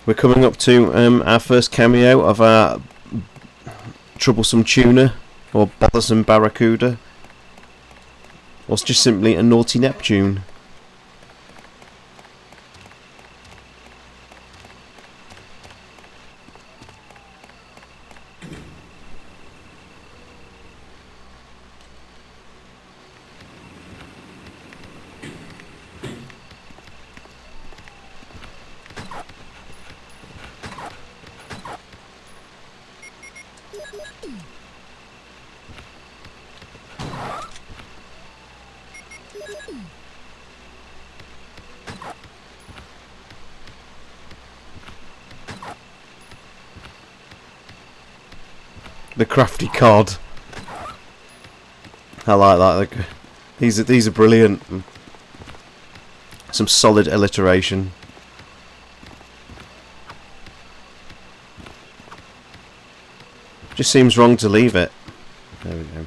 We're coming up to our first cameo of our troublesome tuner, or bothersome barracuda, or just simply a naughty Neptune. The crafty cod. I like that. These are brilliant. Some solid alliteration. Just seems wrong to leave it. There we go.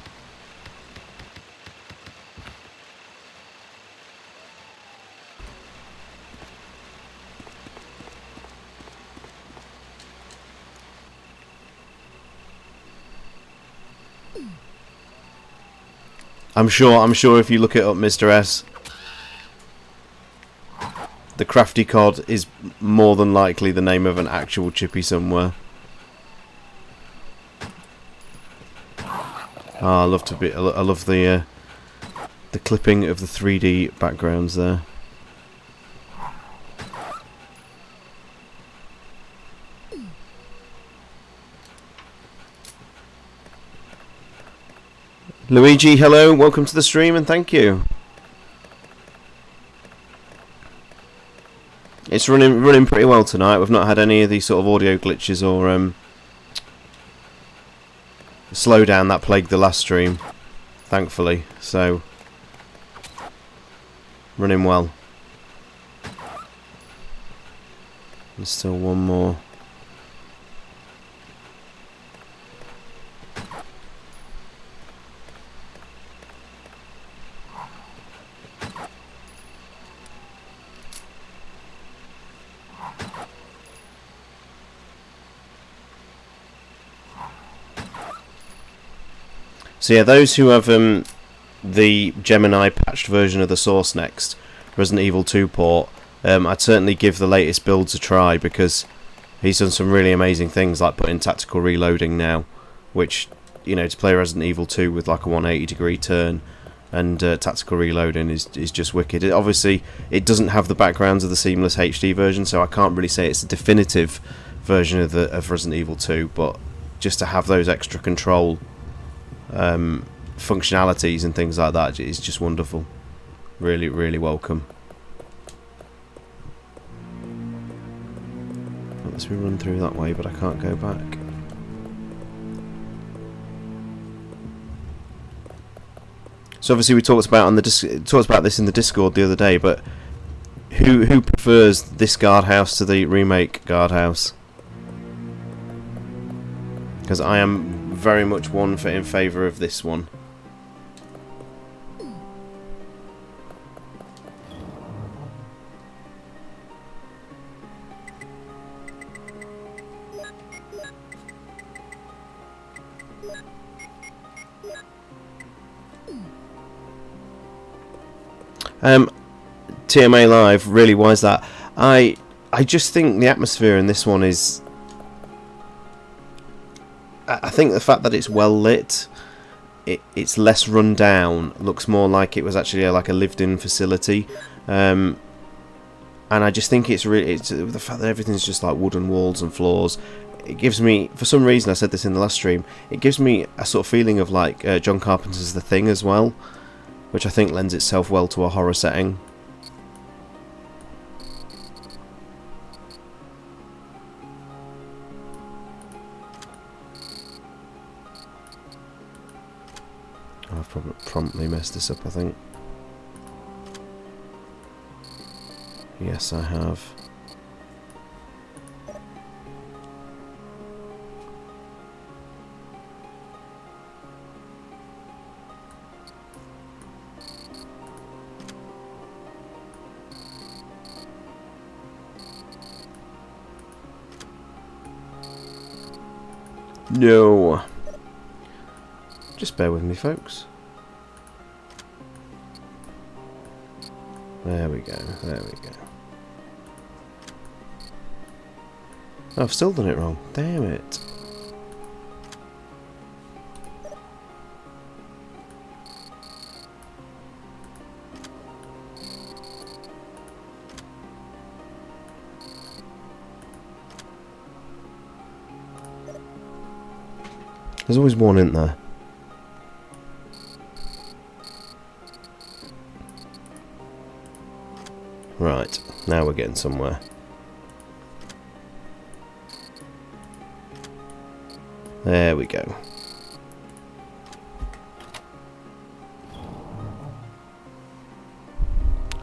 I'm sure if you look it up, Mr. S, the crafty cod is more than likely the name of an actual chippy somewhere. I love the clipping of the 3D backgrounds there. Luigi, hello, welcome to the stream and thank you. It's running pretty well tonight. We've not had any of these sort of audio glitches or slowdown that plagued the last stream, thankfully. So running well. There's still one more. So yeah, those who have the Gemini patched version of the Source Next Resident Evil 2 port, I'd certainly give the latest builds a try, because he's done some really amazing things, like putting tactical reloading now, which, you know, to play Resident Evil 2 with like a 180-degree turn and tactical reloading is just wicked. Obviously, it doesn't have the backgrounds of the seamless HD version, so I can't really say it's a definitive version of Resident Evil 2, but just to have those extra control functionalities and things like that is just wonderful. Really, really welcome. Let's run through that way, but I can't go back. So obviously we talked about this in the Discord the other day, but who prefers this guardhouse to the remake guardhouse? Because I am very much in favour of this one. TMA Live, really, why is that? I just think the atmosphere in this one is... I think the fact that it's well lit, it's less run down, looks more like it was actually like a lived-in facility, and I just think it's the fact that everything's just like wooden walls and floors. It gives me, for some reason, I said this in the last stream, it gives me a sort of feeling of like John Carpenter's The Thing as well, which I think lends itself well to a horror setting. I've probably promptly messed this up, I think. Yes, I have. No. Just bear with me, folks. There we go, there we go. Oh, I've still done it wrong. Damn it. There's always one, isn't there? Right, now we're getting somewhere. There we go.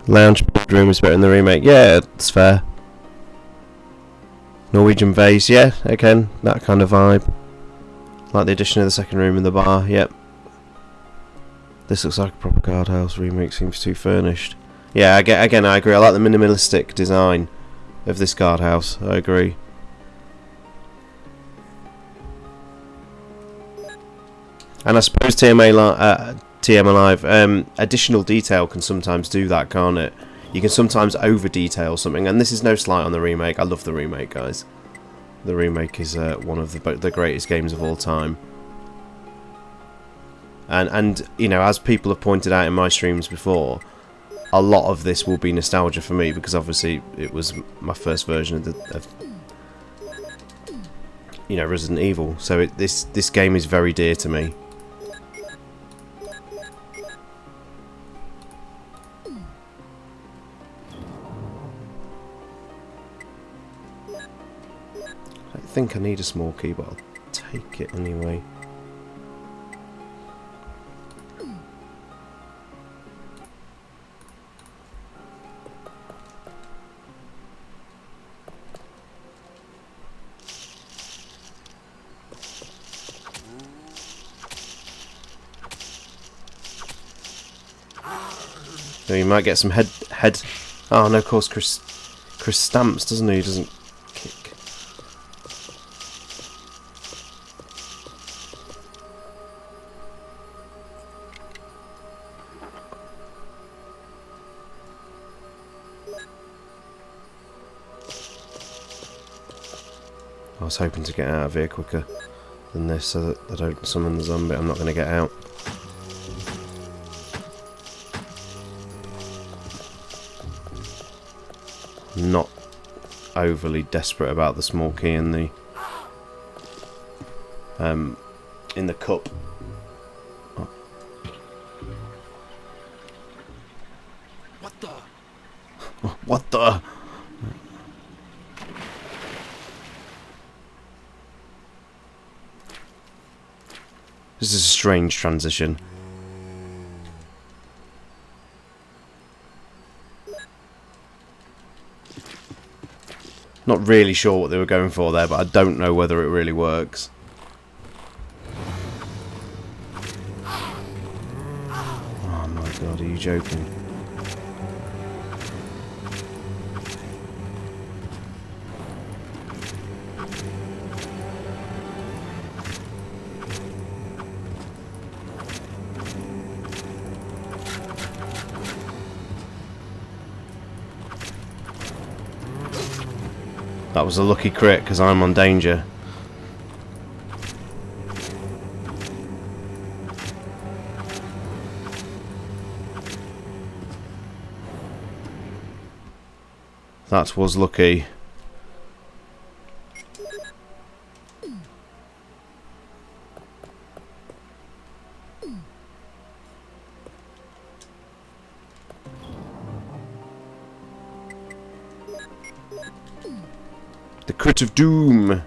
Lounge bedroom is better in the remake. Yeah, it's fair. Norwegian vase, yeah, again, that kind of vibe. Like the addition of the second room and the bar, yep. This looks like a proper guardhouse. Remake seems too furnished. Yeah, again, I agree. I like the minimalistic design of this guardhouse. I agree. And I suppose TM Alive, additional detail can sometimes do that, can't it? You can sometimes over-detail something, and this is no slight on the remake. I love the remake, guys. The remake is one of the greatest games of all time. And you know, as people have pointed out in my streams before, a lot of this will be nostalgia for me because obviously it was my first version of you know, Resident Evil. So this game is very dear to me. I think I need a small key, but I'll take it anyway. So you might get some head. Oh no, of course Chris stamps, doesn't he? He doesn't kick. I was hoping to get out of here quicker than this so that I don't summon the zombie. I'm not going to get out. Not overly desperate about the small key in the cup. Oh. What the? What the? This is a strange transition. Not really sure what they were going for there, but I don't know whether it really works. Oh my god, are you joking? That was a lucky crit because I'm on danger. That was lucky. The crit of doom.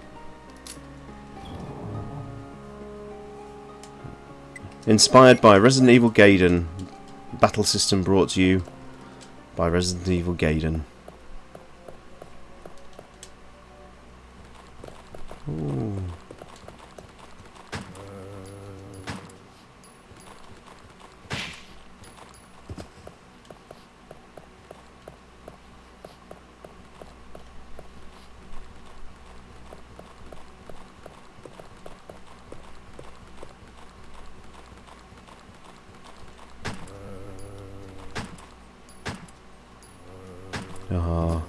Inspired by Resident Evil Gaiden. Battle system brought to you by Resident Evil Gaiden. Ooh. Ah.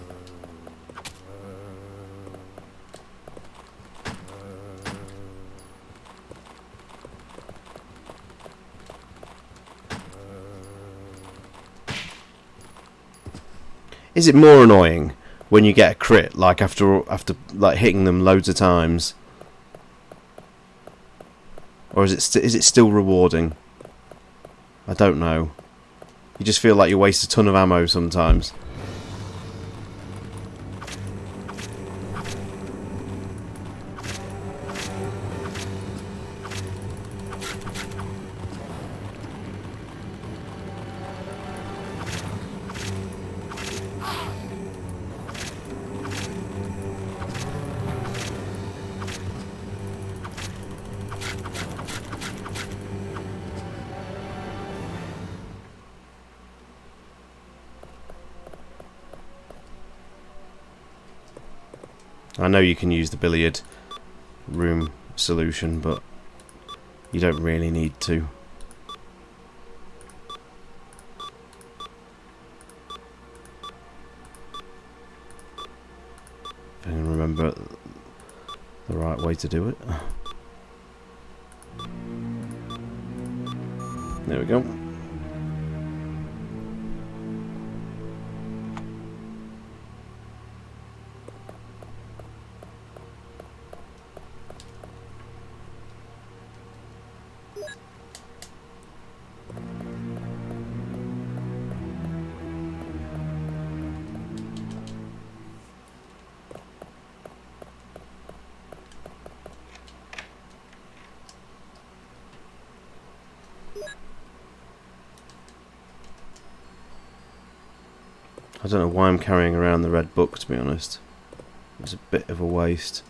Is it more annoying when you get a crit, like after like hitting them loads of times, or is it still rewarding? I don't know. You just feel like you waste a ton of ammo sometimes. I know you can use the billiard room solution, but you don't really need to. If I can remember the right way to do it. There we go. I don't know why I'm carrying around the red book, to be honest. It's a bit of a waste.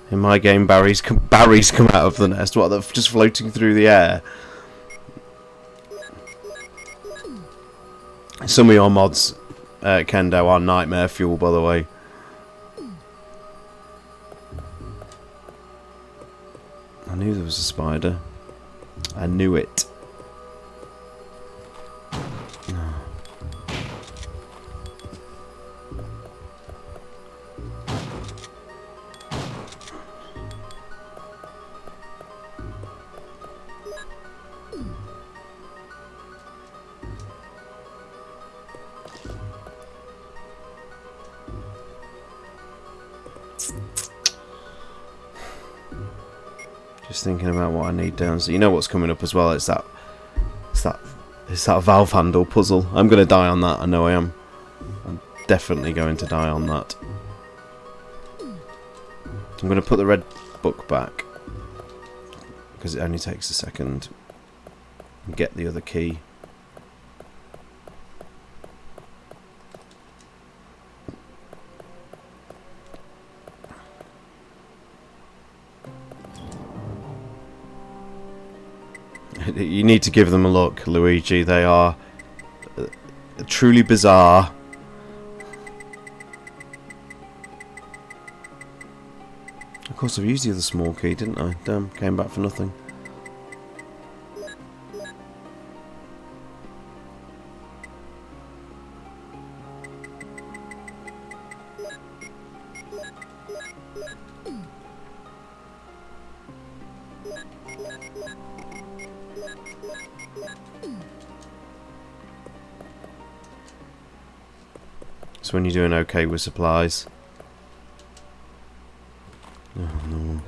In my game, berries come out of the nest. What, they're just floating through the air? Some of your mods, Kendo, are nightmare fuel, by the way. I knew there was a spider. I knew it. Just thinking about what I need down. So you know what's coming up as well. It's that valve handle puzzle. I'm going to die on that. I know I am. I'm definitely going to die on that. I'm going to put the red book back because it only takes a second. And get the other key. You need to give them a look, Luigi. They are truly bizarre, Of course, I've used the other small key, didn't I? Damn, came back for nothing. So when you're doing okay with supplies. Oh no.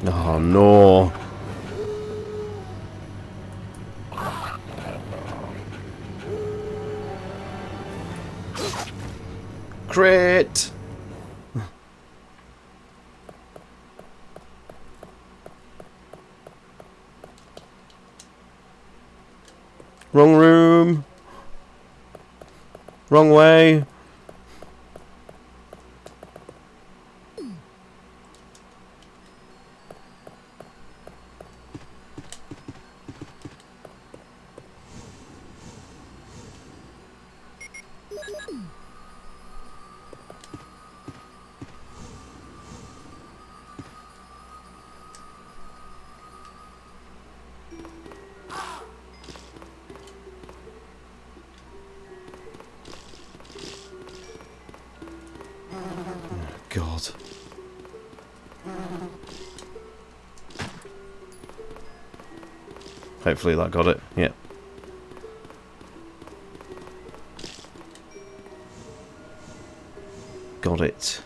Oh no. Crit! Wrong room. Wrong way. God. Hopefully that got it. Yeah. Got it.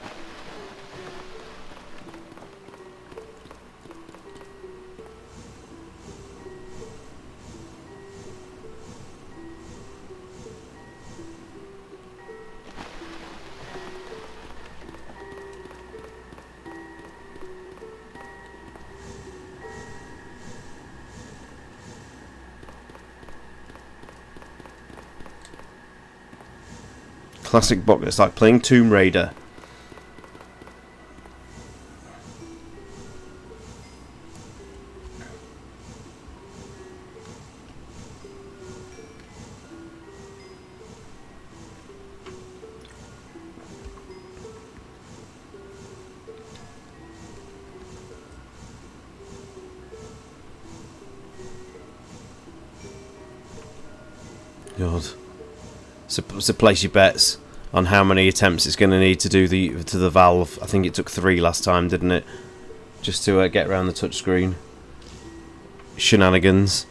Classic box. It's like playing Tomb Raider. God. So place your bets on how many attempts it's going to need to do the valve. I think it took 3 last time, didn't it? Just to get around the touchscreen. Shenanigans.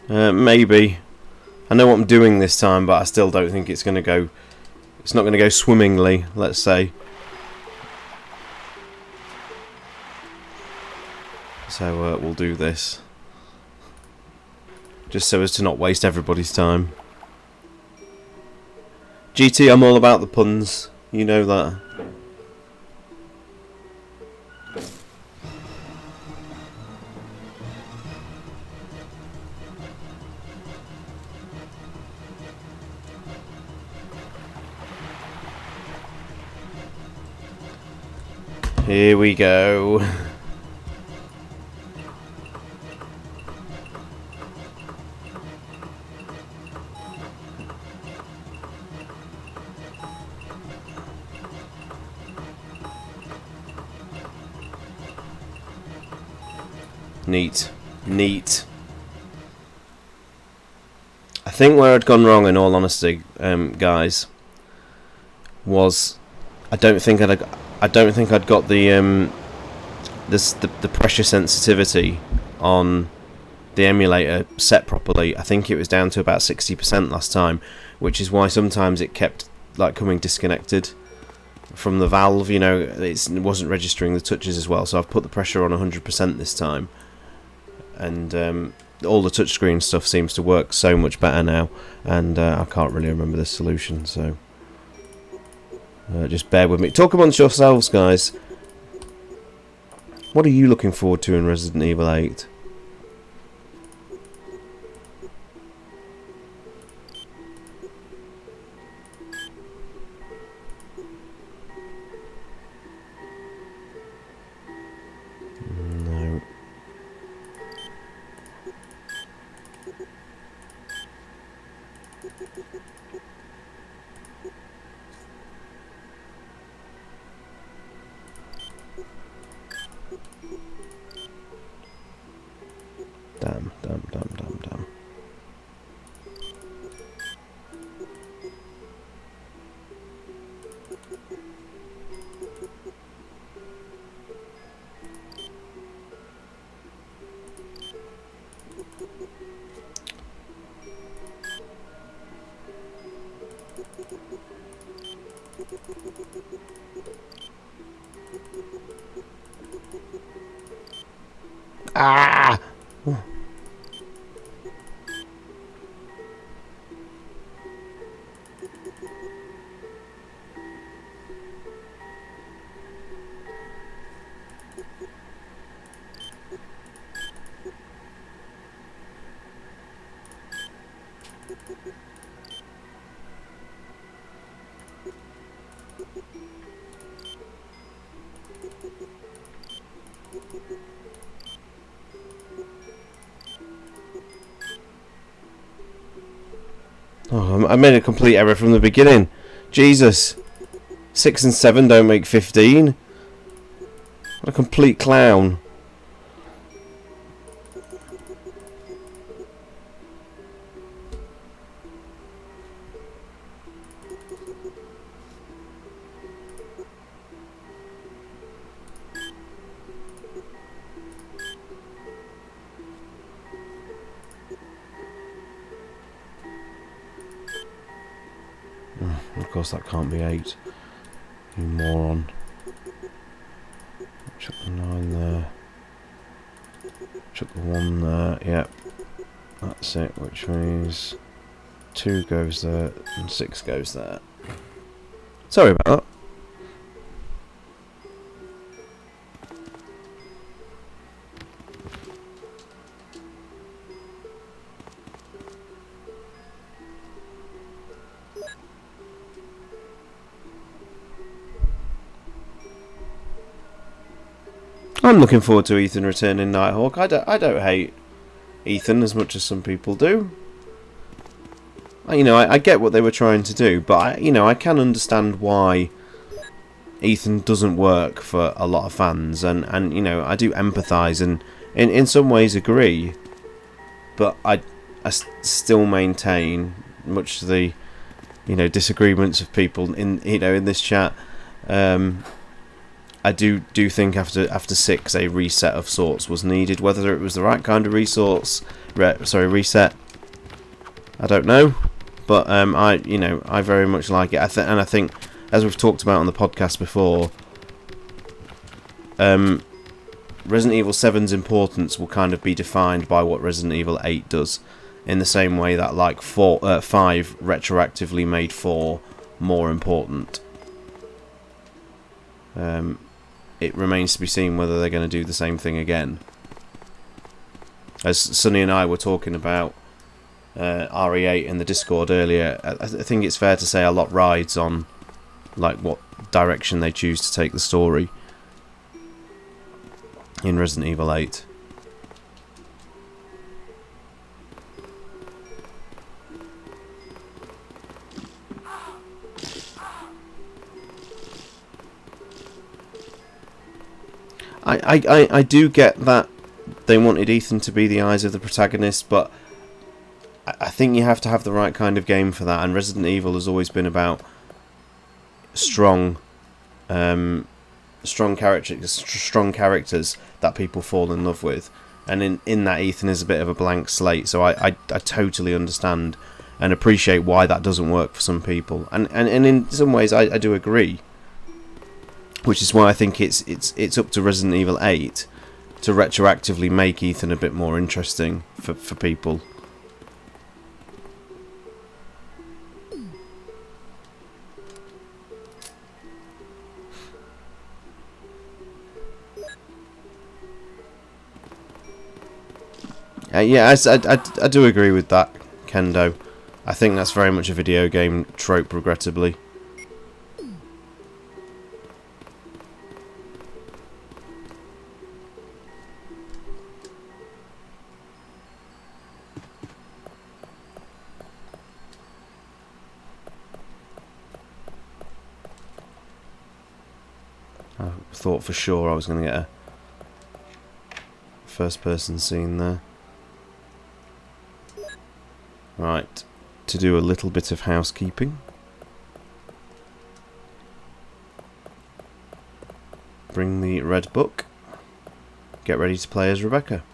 Maybe. I know what I'm doing this time, but I still don't think it's going to go... It's not going to go swimmingly, let's say. So we'll do this. Just so as to not waste everybody's time. GT, I'm all about the puns. You know that. Here we go. Neat. Neat. I think where I'd gone wrong, in all honesty, guys, was I don't think I'd got the pressure sensitivity on the emulator set properly. I think it was down to about 60% last time, which is why sometimes it kept like coming disconnected from the valve. You know, it wasn't registering the touches as well. So I've put the pressure on 100% this time, and all the touchscreen stuff seems to work so much better now. And I can't really remember the solution, so just bear with me. Talk amongst yourselves, guys. What are you looking forward to in Resident Evil 8? No. Damn. Ah! Oh, I made a complete error from the beginning. Jesus. 6 and 7 don't make 15. What a complete clown. Of course that can't be 8. You moron. Chuck the 9 there. Chuck the 1 there. Yep. That's it, which means 2 goes there and 6 goes there. Sorry about that. I'm looking forward to Ethan returning Nighthawk. I don't hate Ethan as much as some people do. I get what they were trying to do, but I can understand why Ethan doesn't work for a lot of fans, and I do empathise and in some ways agree, but I still maintain, much to the disagreements of people in this chat. I do think after 6 a reset of sorts was needed. Whether it was the right kind of reset, I don't know. But I very much like it. And I think, as we've talked about on the podcast before, Resident Evil 7's importance will kind of be defined by what Resident Evil 8 does, in the same way that 5 retroactively made 4 more important. It remains to be seen whether they're going to do the same thing again. As Sonny and I were talking about RE8 in the Discord earlier, I think it's fair to say a lot rides on what direction they choose to take the story in Resident Evil 8. I do get that they wanted Ethan to be the eyes of the protagonist, but I think you have to have the right kind of game for that, and Resident Evil has always been about strong characters that people fall in love with, and in that Ethan is a bit of a blank slate. So I totally understand and appreciate why that doesn't work for some people, and in some ways I do agree. Which is why I think it's up to Resident Evil 8 to retroactively make Ethan a bit more interesting for people. Yeah, I do agree with that, Kendo. I think that's very much a video game trope, regrettably. I thought for sure I was going to get a first-person scene there. Right, to do a little bit of housekeeping. Bring the red book. Get ready to play as Rebecca.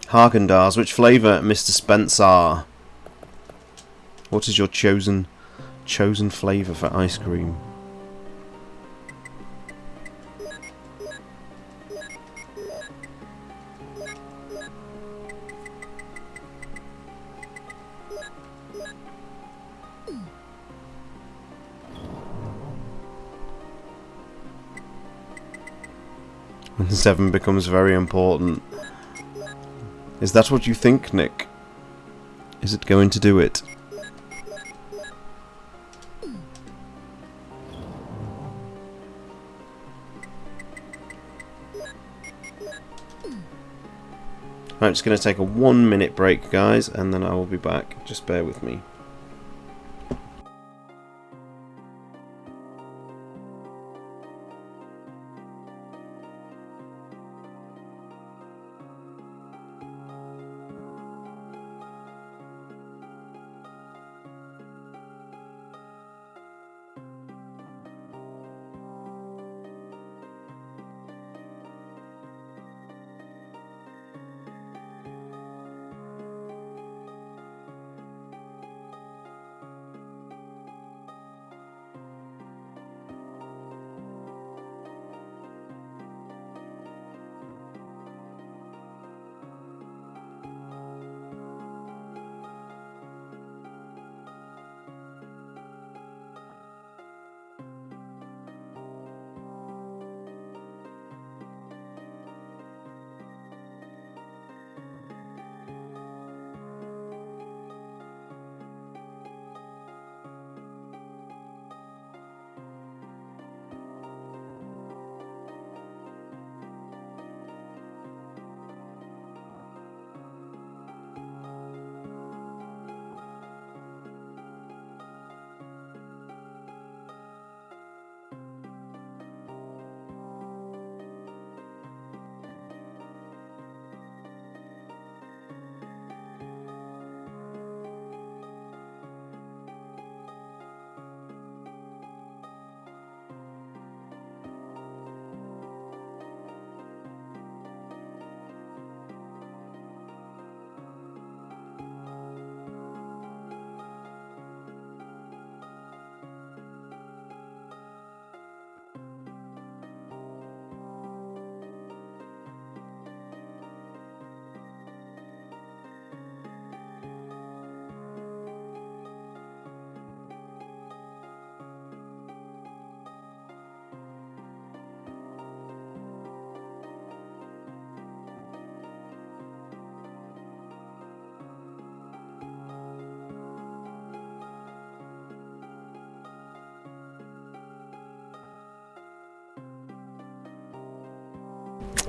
Haagen-Dazs, which flavour, Mr. Spencer? What is your chosen flavour for ice cream? When 7 becomes very important. Is that what you think, Nick? Is it going to do it? I'm just going to take a 1-minute break, guys, and then I will be back. Just bear with me.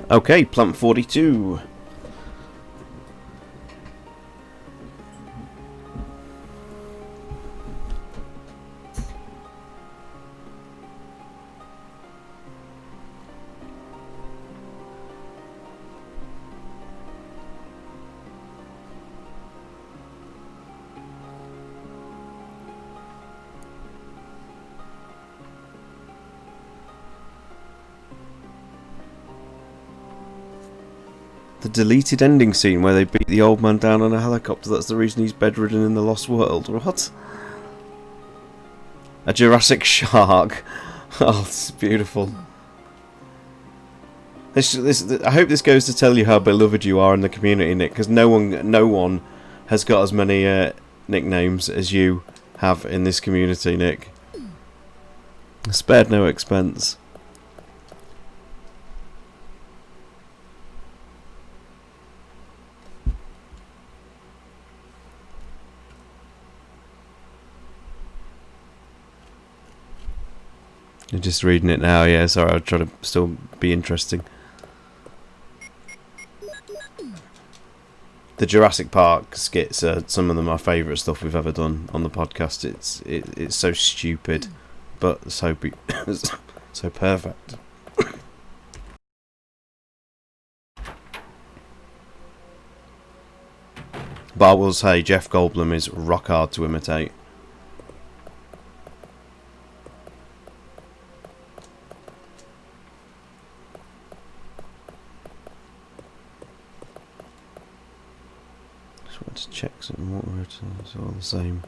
Okay, Plant 42. The deleted ending scene where they beat the old man down on a helicopter. That's the reason he's bedridden in the Lost World. What? A Jurassic shark. Oh, this is beautiful. I hope this goes to tell you how beloved you are in the community, Nick, because no one has got as many nicknames as you have in this community, Nick. Spared no expense. You're just reading it now, yeah, sorry, I'll try to still be interesting. The Jurassic Park skits are some of my favourite stuff we've ever done on the podcast. It's so stupid, but so so perfect. But I will say, Jeff Goldblum is rock hard to imitate. Just want to check something. What were it? It's all the same.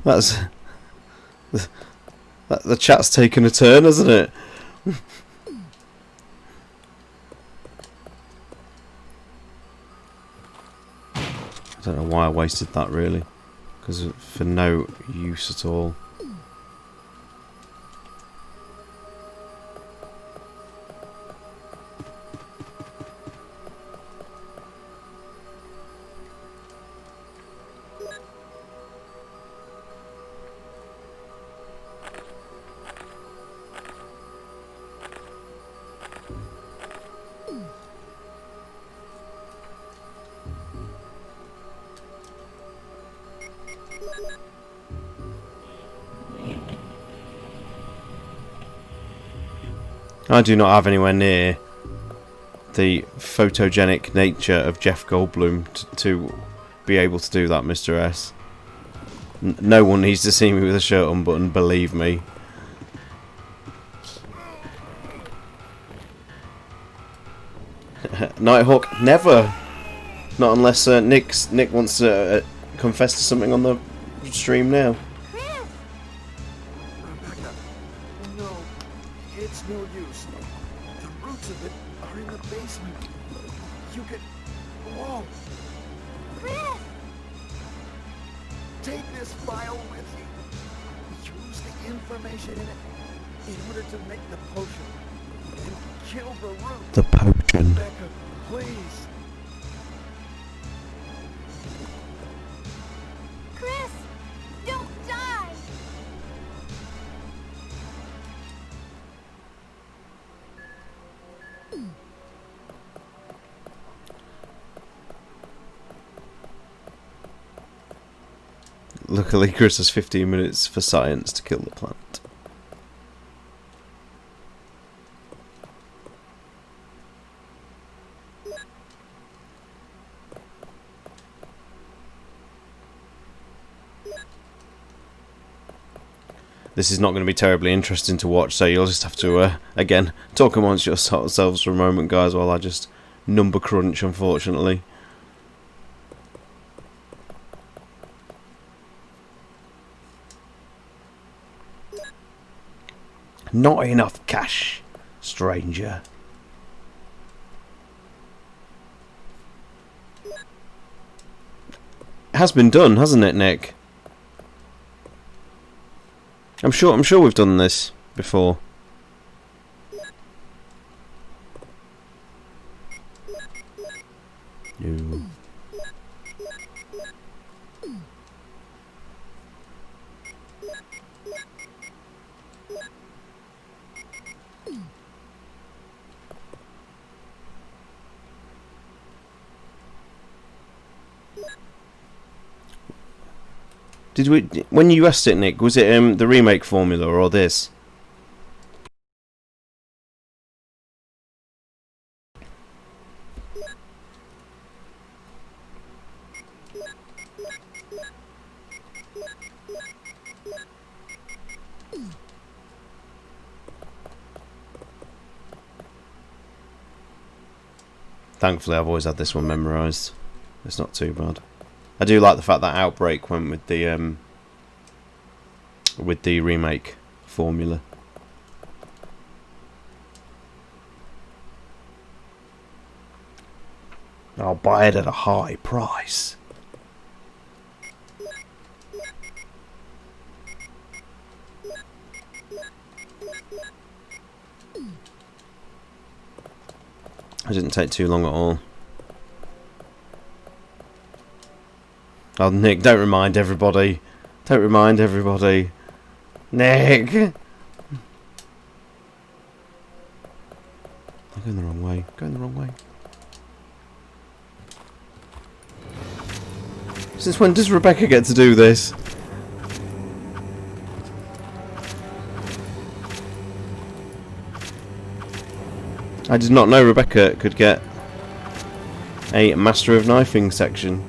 That's the chat's taken a turn, hasn't it? I don't know why I wasted that, really, because for no use at all. I do not have anywhere near the photogenic nature of Jeff Goldblum to be able to do that, Mr. S. No one needs to see me with a shirt unbuttoned, believe me. Nighthawk, never. Not unless Nick wants to confess to something on the stream now. Rebecca, no, it's no use. The roots of it are in the basement. You could... Whoa! Chris! Take this file with you. Use the information in it in order to make the potion. And kill the root. The potion. Rebecca, please. Chris! Don't die! Luckily, Chris has 15 minutes for science to kill the plant. This is not going to be terribly interesting to watch, so you'll just have to, again, talk amongst yourselves for a moment, guys, while I just number crunch, unfortunately. Not enough cash, stranger. It has been done, hasn't it, Nick? I'm sure we've done this before. No. Did we? When you asked it, Nick, was it the remake formula or this? Thankfully, I've always had this one memorised. It's not too bad. I do like the fact that Outbreak went with the remake formula. I'll buy it at a high price. It didn't take too long at all. Oh, Nick, don't remind everybody. Don't remind everybody. Nick! I'm going the wrong way. Going the wrong way. Since when does Rebecca get to do this? I did not know Rebecca could get a Master of Knifing section.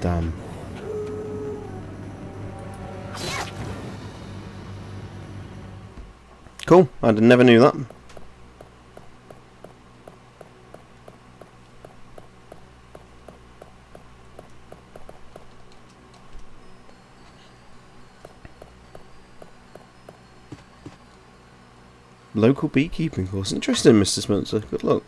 Damn. Cool, I never knew that. Local beekeeping course. Interesting, Mr. Spencer. Good luck.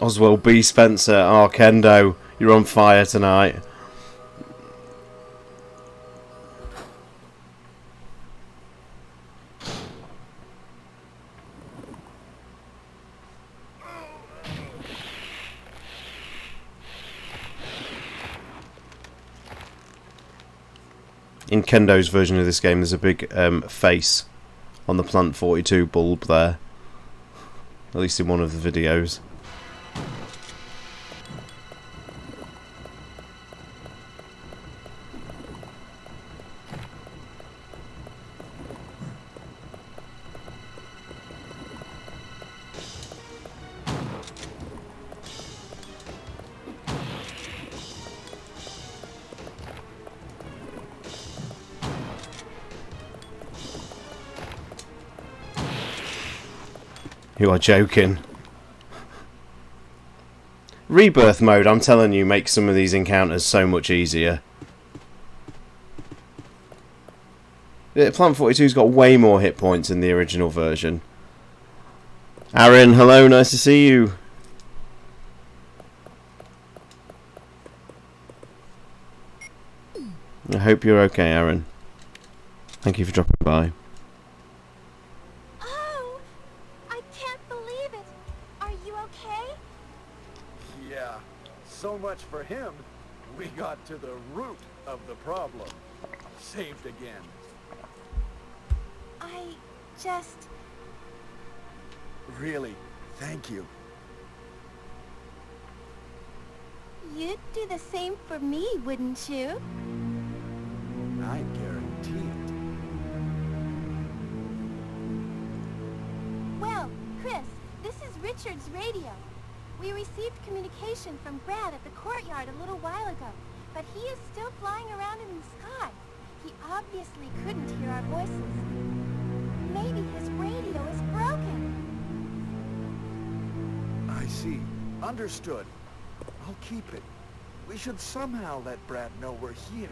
Oswald B. Spencer, Arkendo, you're on fire tonight. In Kendo's version of this game, there's a big face on the Plant 42 bulb there. At least in one of the videos. You are joking. Rebirth mode, I'm telling you, makes some of these encounters so much easier. Plant 42's got way more hit points in the original version. Aaron, hello, nice to see you. I hope you're okay, Aaron. Thank you for dropping by. Oh, I can't believe it. Are you okay? Yeah, so much for him. We got to the root of the problem. Saved again. I just... Really, thank you. You'd do the same for me, wouldn't you? I guarantee it. Well, Chris, this is Richard's radio. We received communication from Brad at the courtyard a little while ago, but he is still flying around in the sky. He obviously couldn't hear our voices. Maybe his radio is broken. I see. Understood. I'll keep it. We should somehow let Brad know we're here.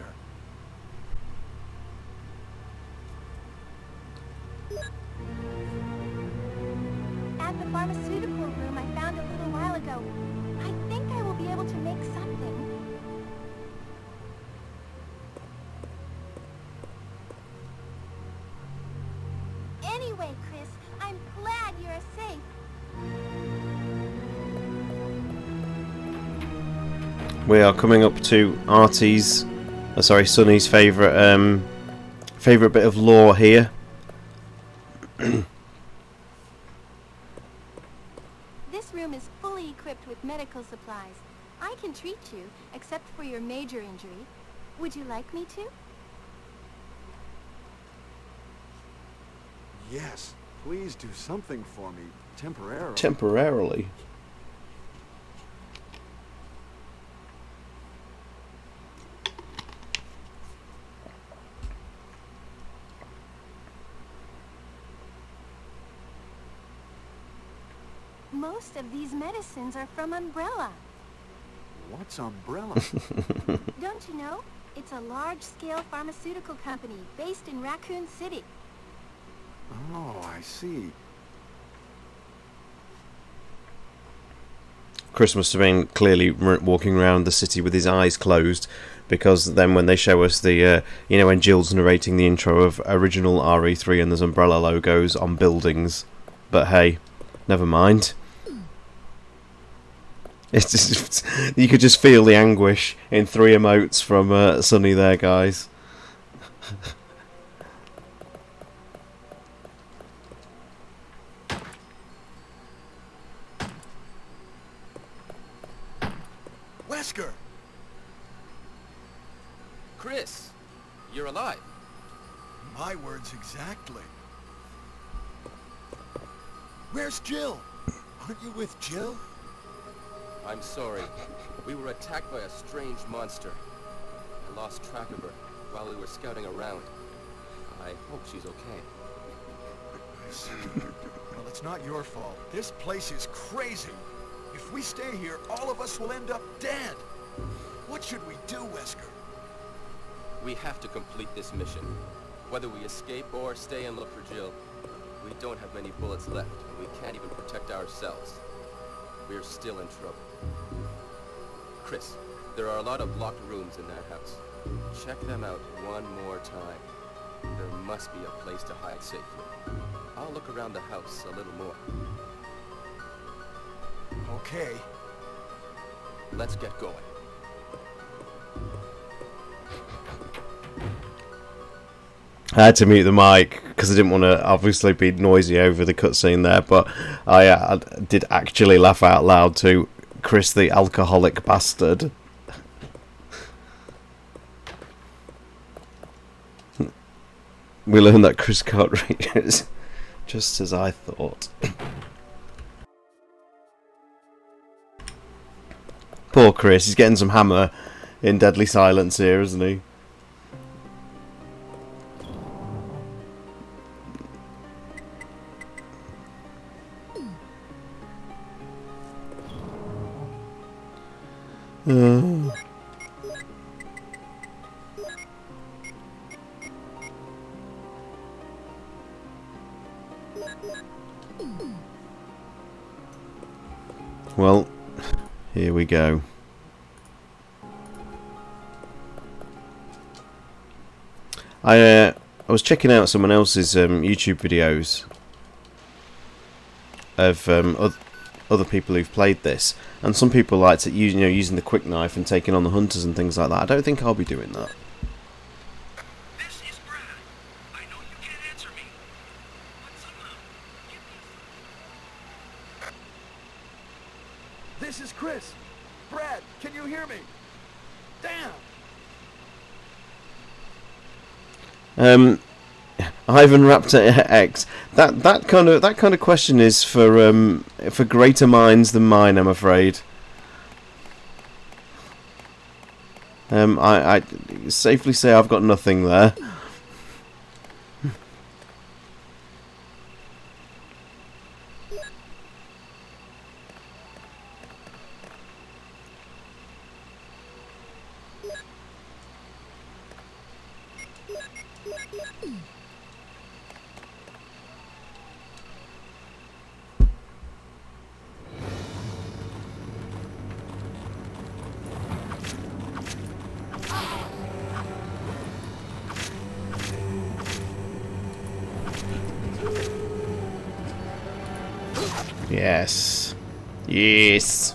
At the pharmaceutical room I found a little while ago, I think I will be able to make something. Anyway, Chris, I'm glad you're safe. We are coming up to Sonny's favourite bit of lore here. This room is fully equipped with medical supplies. I can treat you, except for your major injury. Would you like me to? Yes, please do something for me, temporarily. Temporarily. Most of these medicines are from Umbrella. What's Umbrella? Don't you know? It's a large-scale pharmaceutical company based in Raccoon City. Oh, I see. Chris must have been clearly walking around the city with his eyes closed, because then when they show us the, when Jill's narrating the intro of original RE3 and there's Umbrella logos on buildings. But hey, never mind. It's just, you could just feel the anguish in 3 emotes from Sonny there, guys. Wesker! Chris, you're alive. My words exactly. Where's Jill? Aren't you with Jill? I'm sorry. We were attacked by a strange monster. I lost track of her while we were scouting around. I hope she's okay. I see. Well, it's not your fault. This place is crazy. If we stay here, all of us will end up dead. What should we do, Wesker? We have to complete this mission. Whether we escape or stay and look for Jill, we don't have many bullets left, and we can't even protect ourselves. We're still in trouble. Chris, there are a lot of locked rooms in that house. Check them out one more time. There must be a place to hide safely. I'll look around the house a little more. Okay. Let's get going. I had to mute the mic because I didn't want to obviously be noisy over the cutscene there, but I did actually laugh out loud to Chris the alcoholic bastard. We learned that Chris can't read it, just as I thought. Poor Chris, he's getting some hammer in deadly silence here, isn't he? Well, here we go. I was checking out someone else's YouTube videos of other people who've played this, and some people like to use, using the quick knife and taking on the hunters and things like that. I don't think I'll be doing that. This is Brad. I know you can't answer me, but somehow give me. This is Chris. Brad, can you hear me? Damn! Ivan Raptor X. That kind of question is for greater minds than mine, I'm afraid. I safely say I've got nothing there. Yes. Yes.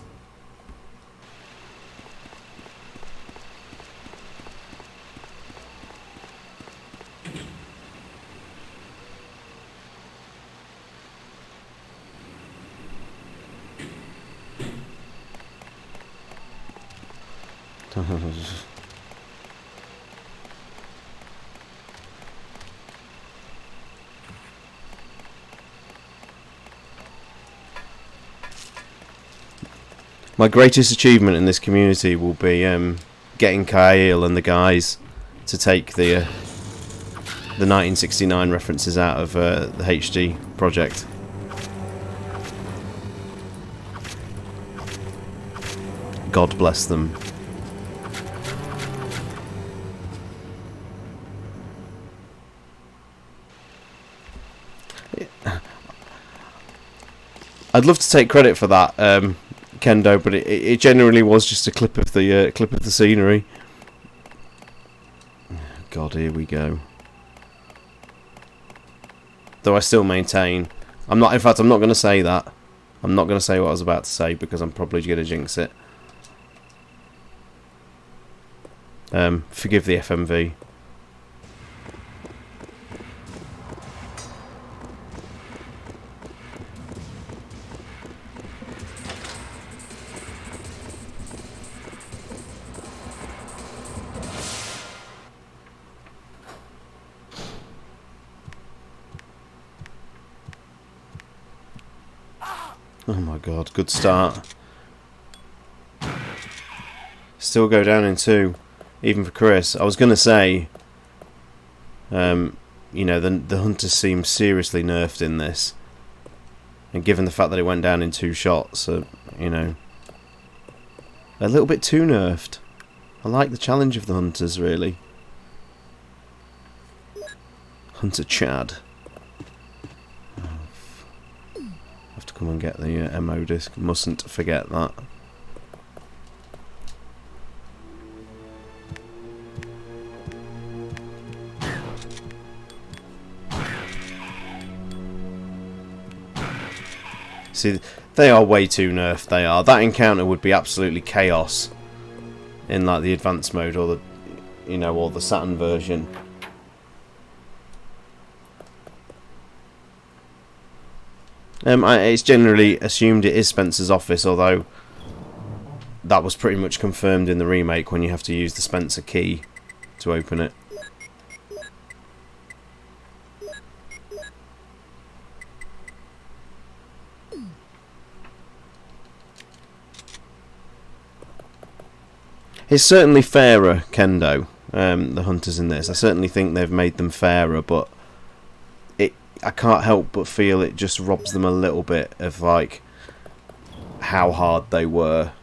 My greatest achievement in this community will be getting Kyle and the guys to take the 1969 references out of the HD project. God bless them. I'd love to take credit for that, Kendo, but it generally was just a clip of the scenery. God, here we go. Though I still maintain, I'm not. In fact, I'm not going to say that. I'm not going to say what I was about to say because I'm probably going to jinx it. Forgive the FMV. Oh my god, good start. Still go down in 2, even for Chris. I was going to say, you know, the hunters seem seriously nerfed in this. And given the fact that it went down in 2 shots, you know, a little bit too nerfed. I like the challenge of the hunters, really. Hunter Chad. Have to come and get the MO disc. Mustn't forget that. See, they are way too nerfed. They are. That encounter would be absolutely chaos in like the advanced mode or the, you know, or the Saturn version. It's generally assumed it is Spencer's office, although that was pretty much confirmed in the remake when you have to use the Spencer key to open it. It's certainly fairer, Kendo, the hunters in this. I certainly think they've made them fairer, but I can't help but feel it just robs them a little bit of like how hard they were.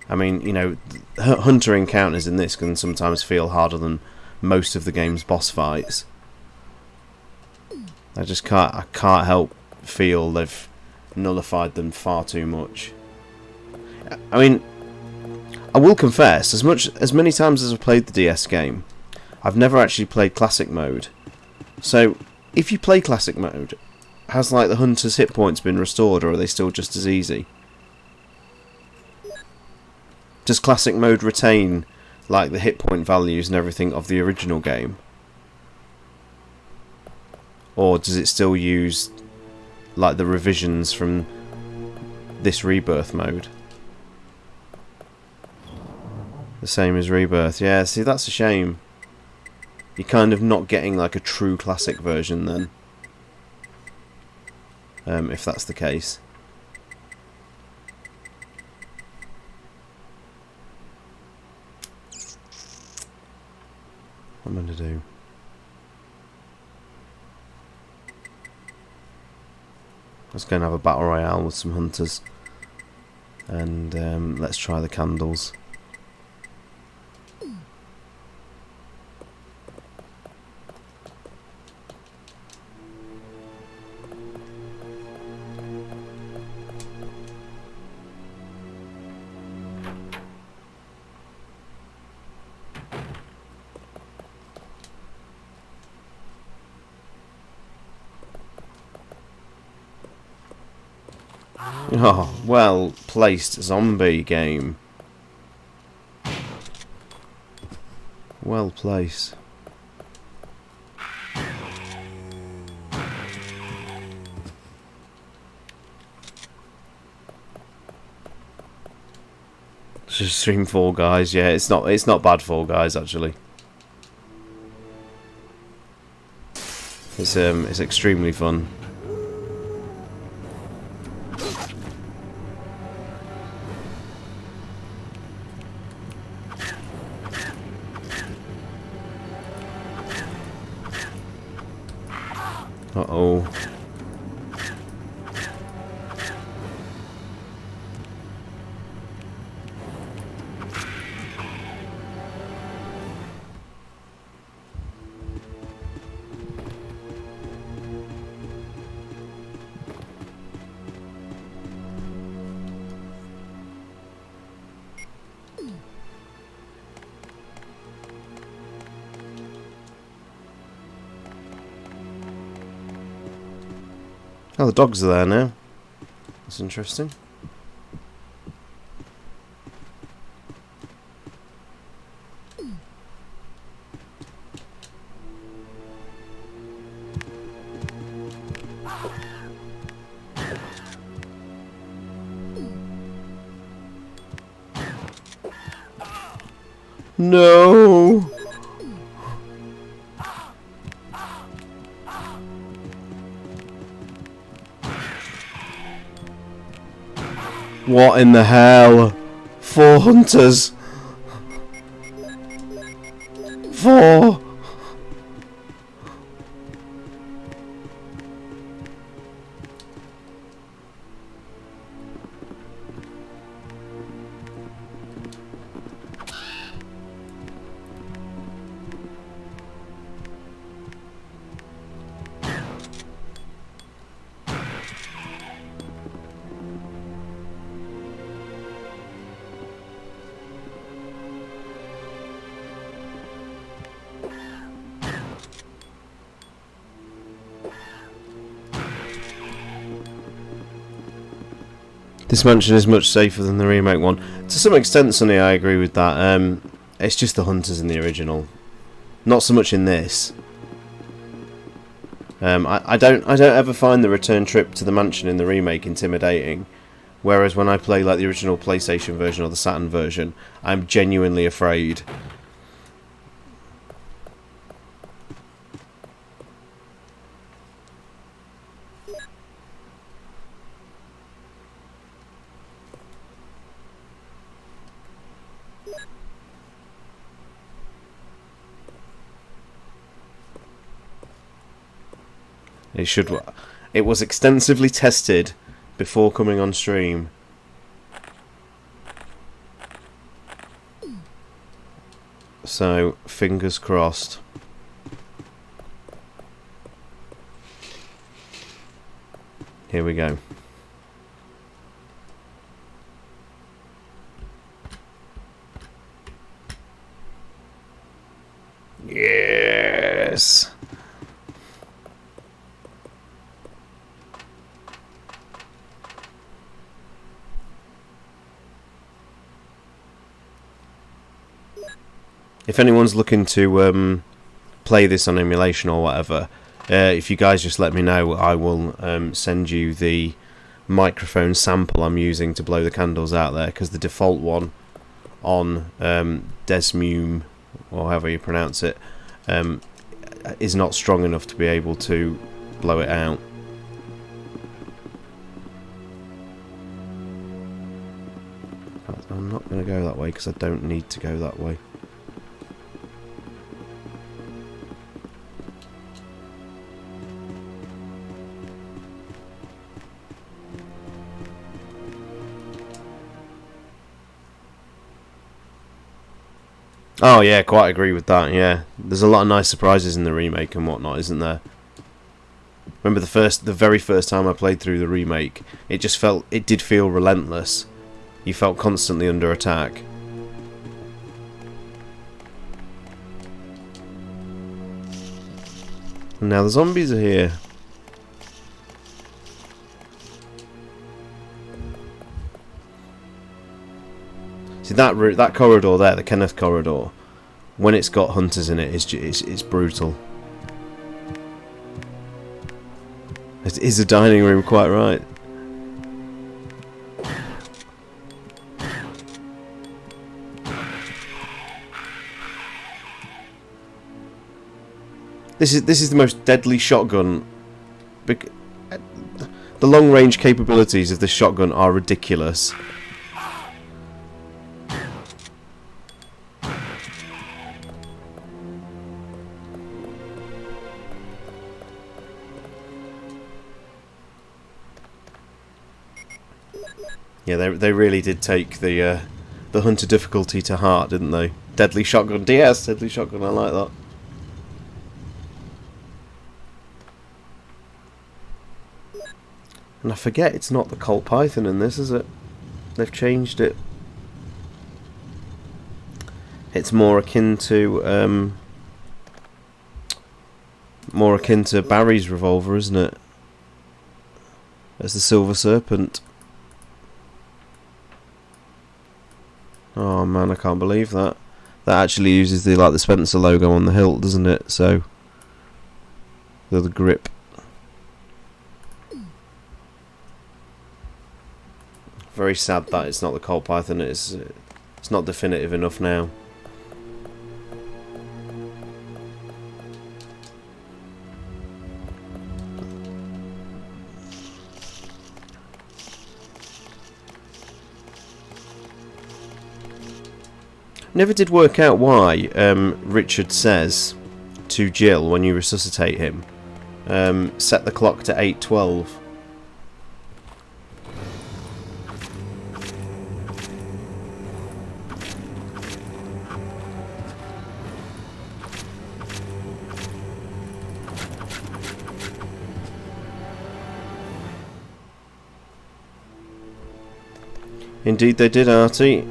I mean, you know, hunter encounters in this can sometimes feel harder than most of the game's boss fights. I can't help feel they've nullified them far too much. I mean, I will confess, as many times as I've played the DS game, I've never actually played classic mode. So if you play classic mode, has like the hunter's hit points been restored, or are they still just as easy? Does classic mode retain like the hit point values and everything of the original game? Or does it still use like the revisions from this Rebirth mode? The same as Rebirth. Yeah, see, that's a shame. You're kind of not getting like a true classic version then. If that's the case. I'm going to do? Let's go and have a battle royale with some hunters. And let's try the candles. Oh, well placed zombie game. Well placed. Just stream Fall Guys, yeah, it's not bad Fall Guys actually. It's extremely fun. Uh-oh. Oh, the dogs are there now. That's interesting. No! What in the hell? 4 hunters! 4! This mansion is much safer than the remake one. To some extent, Sonny, I agree with that. It's just the hunters in the original, not so much in this. I don't ever find the return trip to the mansion in the remake intimidating, whereas when I play like the original PlayStation version or the Saturn version, I'm genuinely afraid. It was extensively tested before coming on stream. So, fingers crossed. Here we go. Yes! If anyone's looking to play this on emulation or whatever, if you guys just let me know, I will send you the microphone sample I'm using to blow the candles out there, because the default one on Desmume, or however you pronounce it, is not strong enough to be able to blow it out. I'm not going to go that way because I don't need to go that way. Oh yeah, quite agree with that. Yeah, there's a lot of nice surprises in the remake and whatnot, isn't there? Remember the very first time I played through the remake, it did feel relentless. You felt constantly under attack. And now the zombies are here. See that corridor there, the Kenneth corridor, when it's got hunters in it, it's brutal. It is a dining room, quite right. This is the most deadly shotgun. The long range capabilities of this shotgun are ridiculous. Yeah, they really did take the hunter difficulty to heart, didn't they? Deadly shotgun, DS, deadly shotgun. I like that. And I forget it's not the Colt Python in this, is it? They've changed it. It's more akin to Barry's revolver, isn't it? It's the Silver Serpent. Oh man, I can't believe that. That actually uses the Spencer logo on the hilt, doesn't it? So the grip. Very sad that it's not the Colt Python. It's not definitive enough now. Never did work out why Richard says to Jill when you resuscitate him, set the clock to 8:12. Indeed they did, Artie.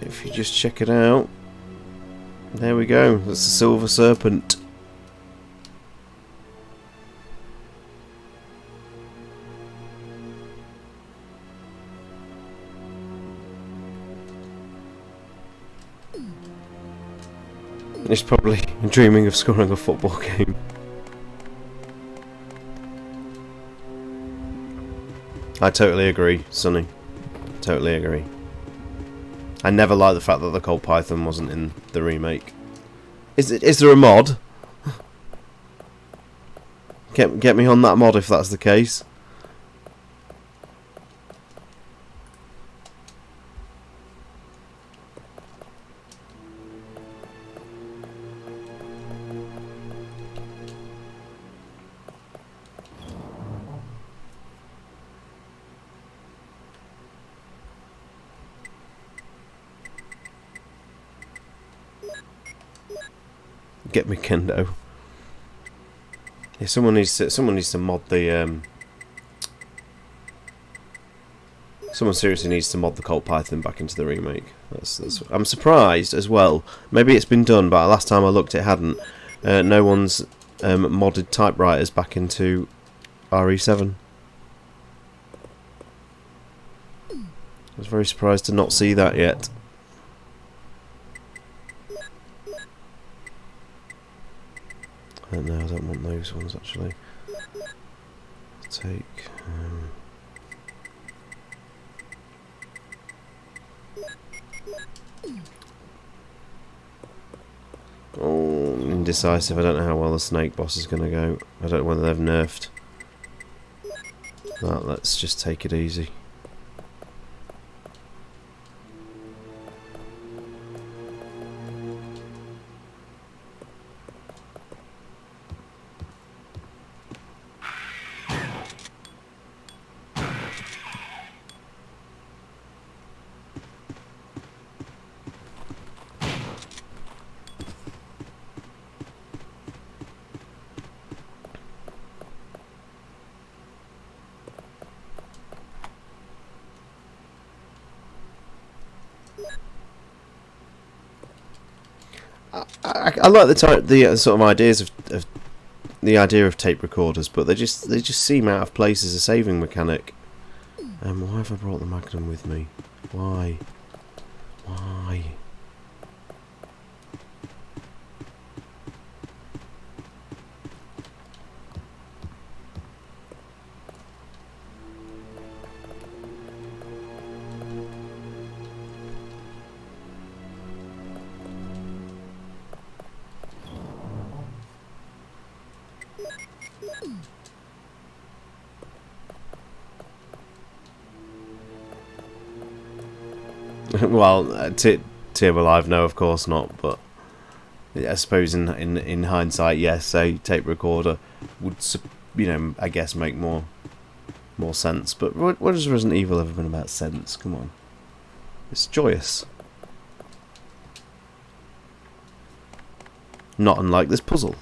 If you just check it out. There we go. That's the Silver Serpent. He's probably dreaming of scoring a football game. I totally agree, Sonny. Totally agree. I never liked the fact that the Colt Python wasn't in the remake. Is there a mod? Get me on that mod if that's the case. Get me Kendo. Yeah, someone needs to mod the someone seriously needs to mod the Colt Python back into the remake. I'm surprised as well. Maybe it's been done, but last time I looked it hadn't. No one's modded typewriters back into RE7. I was very surprised to not see that yet. No, I don't want those ones actually. I'll take. Oh, indecisive. I don't know how well the snake boss is going to go. I don't know whether they've nerfed that. Let's just take it easy. I like the sort of ideas of the idea of tape recorders, but they just seem out of place as a saving mechanic. Why have I brought the Magnum with me? Why? Well, Tear Alive, no, of course not. But I suppose in hindsight, yes, a tape recorder would, I guess make more sense. But what has Resident Evil ever been about sense? Come on, it's joyous. Not unlike this puzzle.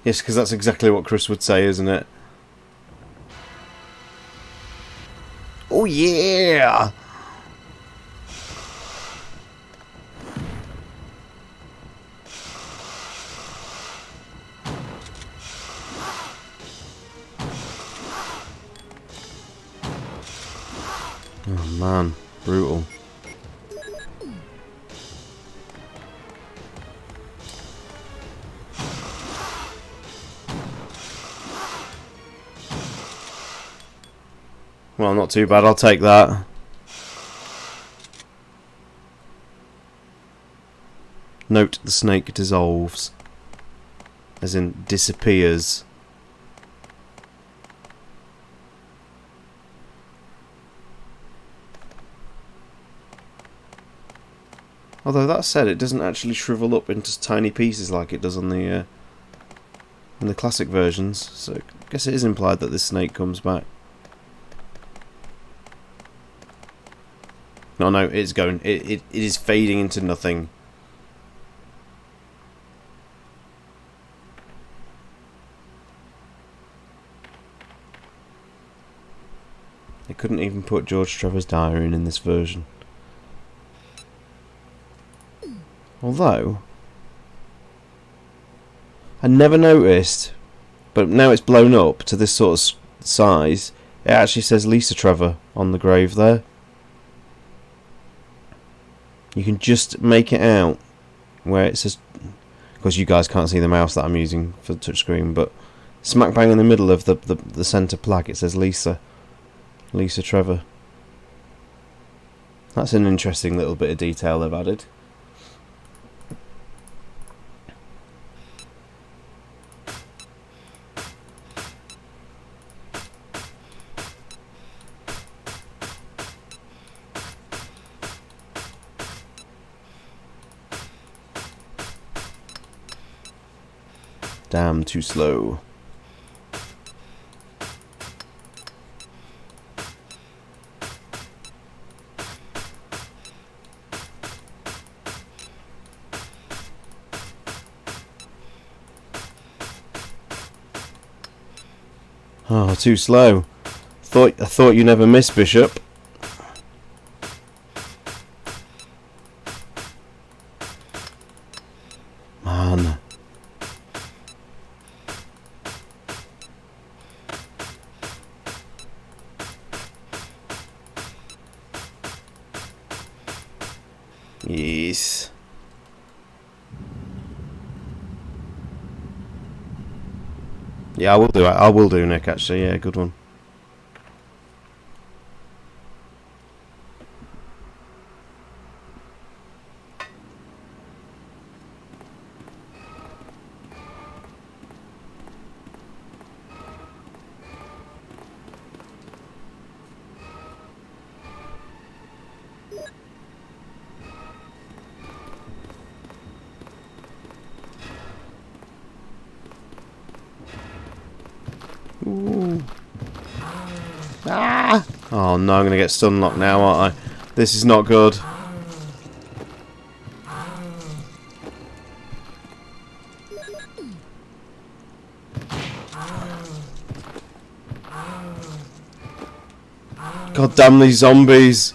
Yes, because that's exactly what Chris would say, isn't it? Oh yeah! Oh man, brutal. Well, not too bad, I'll take that. Note the snake dissolves. As in, disappears. Although that said, it doesn't actually shrivel up into tiny pieces like it does on the in the classic versions. So I guess it is implied that this snake comes back. No, it's going. It is fading into nothing. They couldn't even put George Trevor's diary in this version. Although, I never noticed, but now it's blown up to this sort of size, it actually says Lisa Trevor on the grave there. You can just make it out where it says, of course you guys can't see the mouse that I'm using for the touchscreen, but smack bang in the middle of the centre plaque it says Lisa Trevor. That's an interesting little bit of detail they've added. Damn, too slow. Oh, too slow. I thought you never missed, Bishop. Man. Yes. Yeah, I will do it. I will do, Nick, actually. Yeah, good one. Ooh. Ah! Oh no, I'm going to get stun locked now, aren't I? This is not good. God damn these zombies.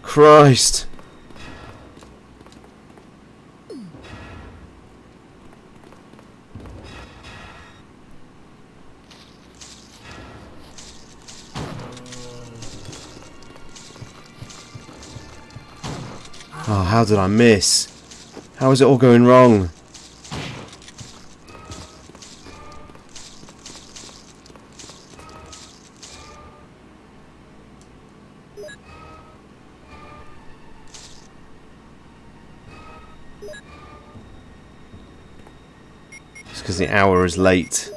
Christ. Oh, how did I miss? How is it all going wrong? It's because the hour is late.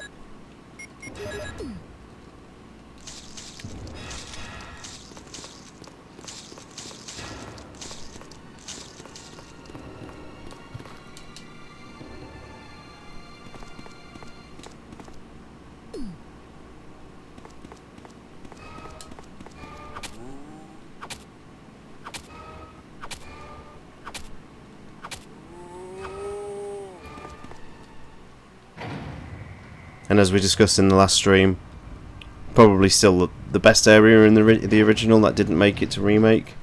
And as we discussed in the last stream, probably still the best area in the original that didn't make it to remake.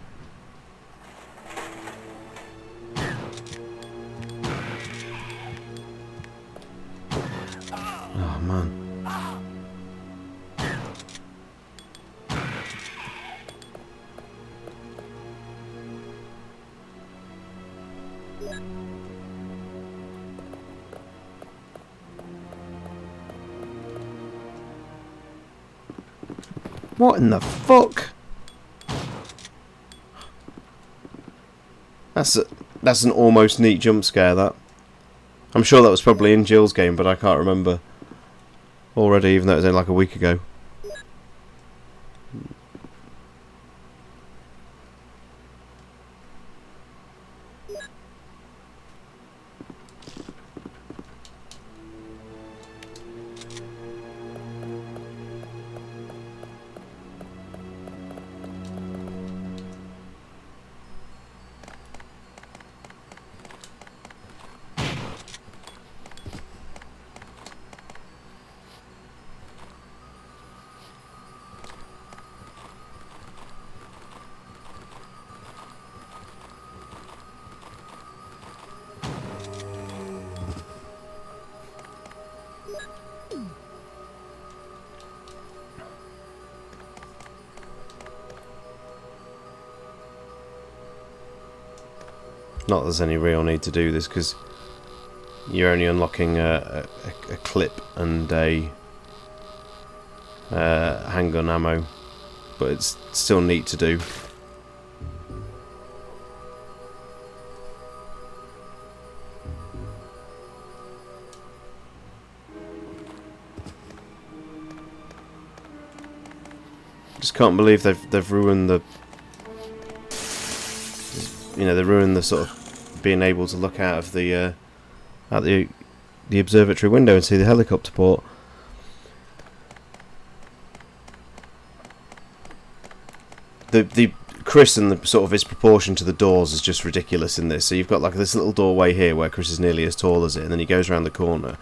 Oh man. What in the fuck? That's an almost neat jump scare, that. I'm sure that was probably in Jill's game, but I can't remember already, even though it was only like a week ago. Not that there's any real need to do this, because you're only unlocking a clip and a handgun ammo, but it's still neat to do. Just can't believe they've ruined the, you know, they ruined the sort of being able to look out of the at the observatory window and see the helicopter port. The Chris and the sort of his proportion to the doors is just ridiculous in this. So you've got like this little doorway here where Chris is nearly as tall as it, and then he goes around the corner.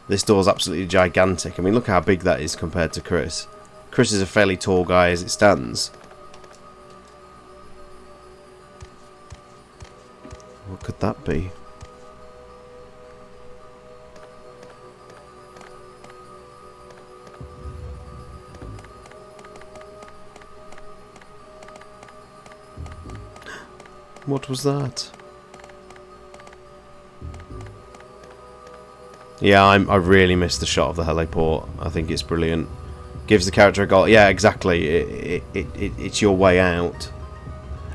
This door's absolutely gigantic. I mean, look how big that is compared to Chris. Chris is a fairly tall guy as it stands. What could that be? What was that? Yeah, I really missed the shot of the heliport. I think it's brilliant. Gives the character a goal. Yeah, exactly. It's your way out.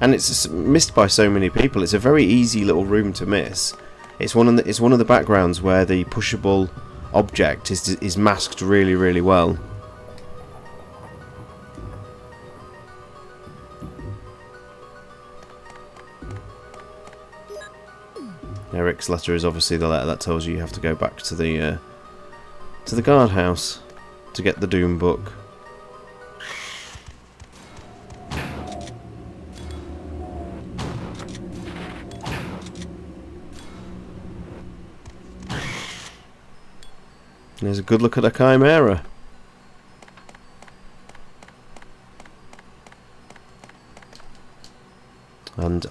And it's missed by so many people. It's a very easy little room to miss. It's one of the backgrounds where the pushable object is masked really, really well. Eric's letter is obviously the letter that tells you have to go back to the guardhouse to get the Doom book. There's a good look at the Chimera. And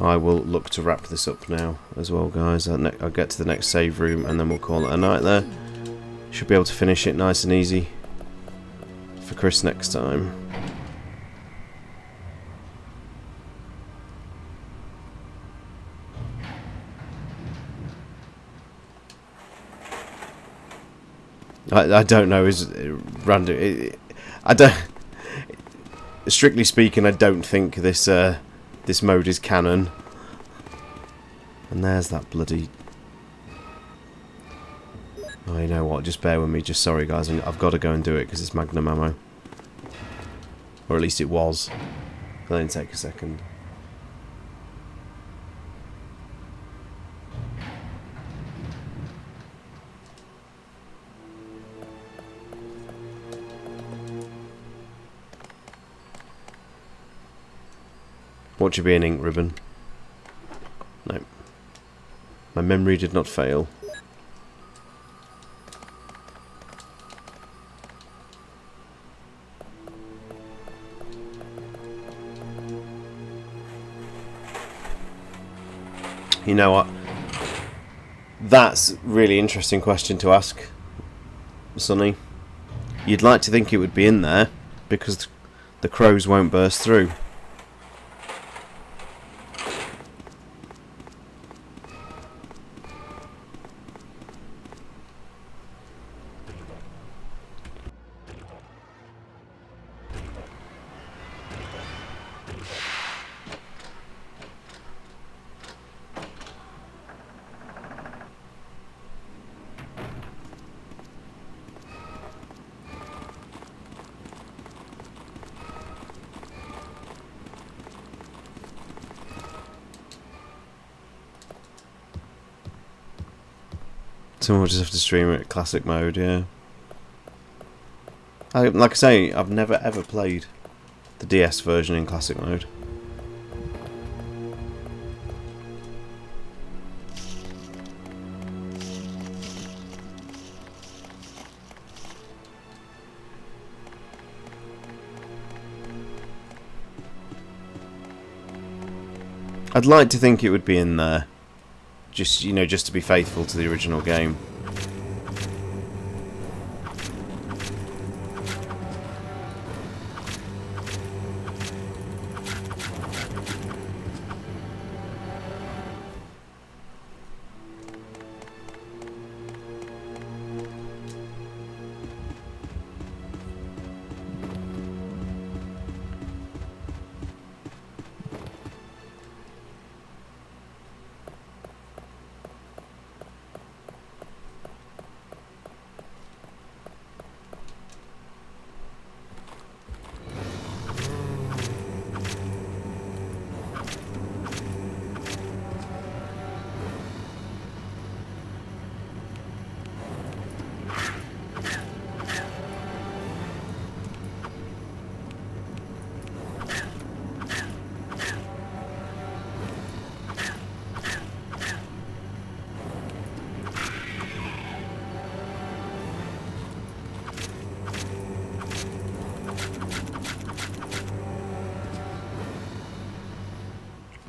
I will look to wrap this up now as well, guys. I'll get to the next save room and then we'll call it a night there. Should be able to finish it nice and easy for Chris next time. I don't know. Is random? I don't. Strictly speaking, I don't think this this mode is canon. And there's that bloody. Oh, you know what? Just bear with me. Just sorry, guys. I've got to go and do it because it's Magnum ammo, or at least it was. It'll only take a second. What should be an ink ribbon? No. My memory did not fail. You know what? That's a really interesting question to ask, Sonny. You'd like to think it would be in there because the crows won't burst through. Someone will just have to stream it classic mode, yeah. Like I say, I've never ever played the DS version in classic mode. I'd like to think it would be in there. Just, you know, just to be faithful to the original game.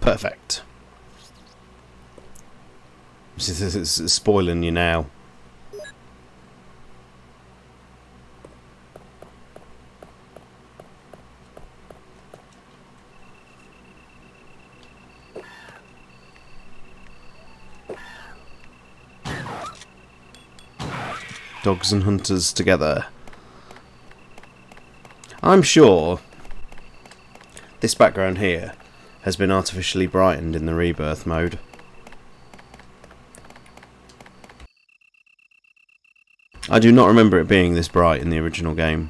Perfect. It's spoiling you now. Dogs and hunters together. I'm sure this background here has been artificially brightened in the Rebirth mode. I do not remember it being this bright in the original game.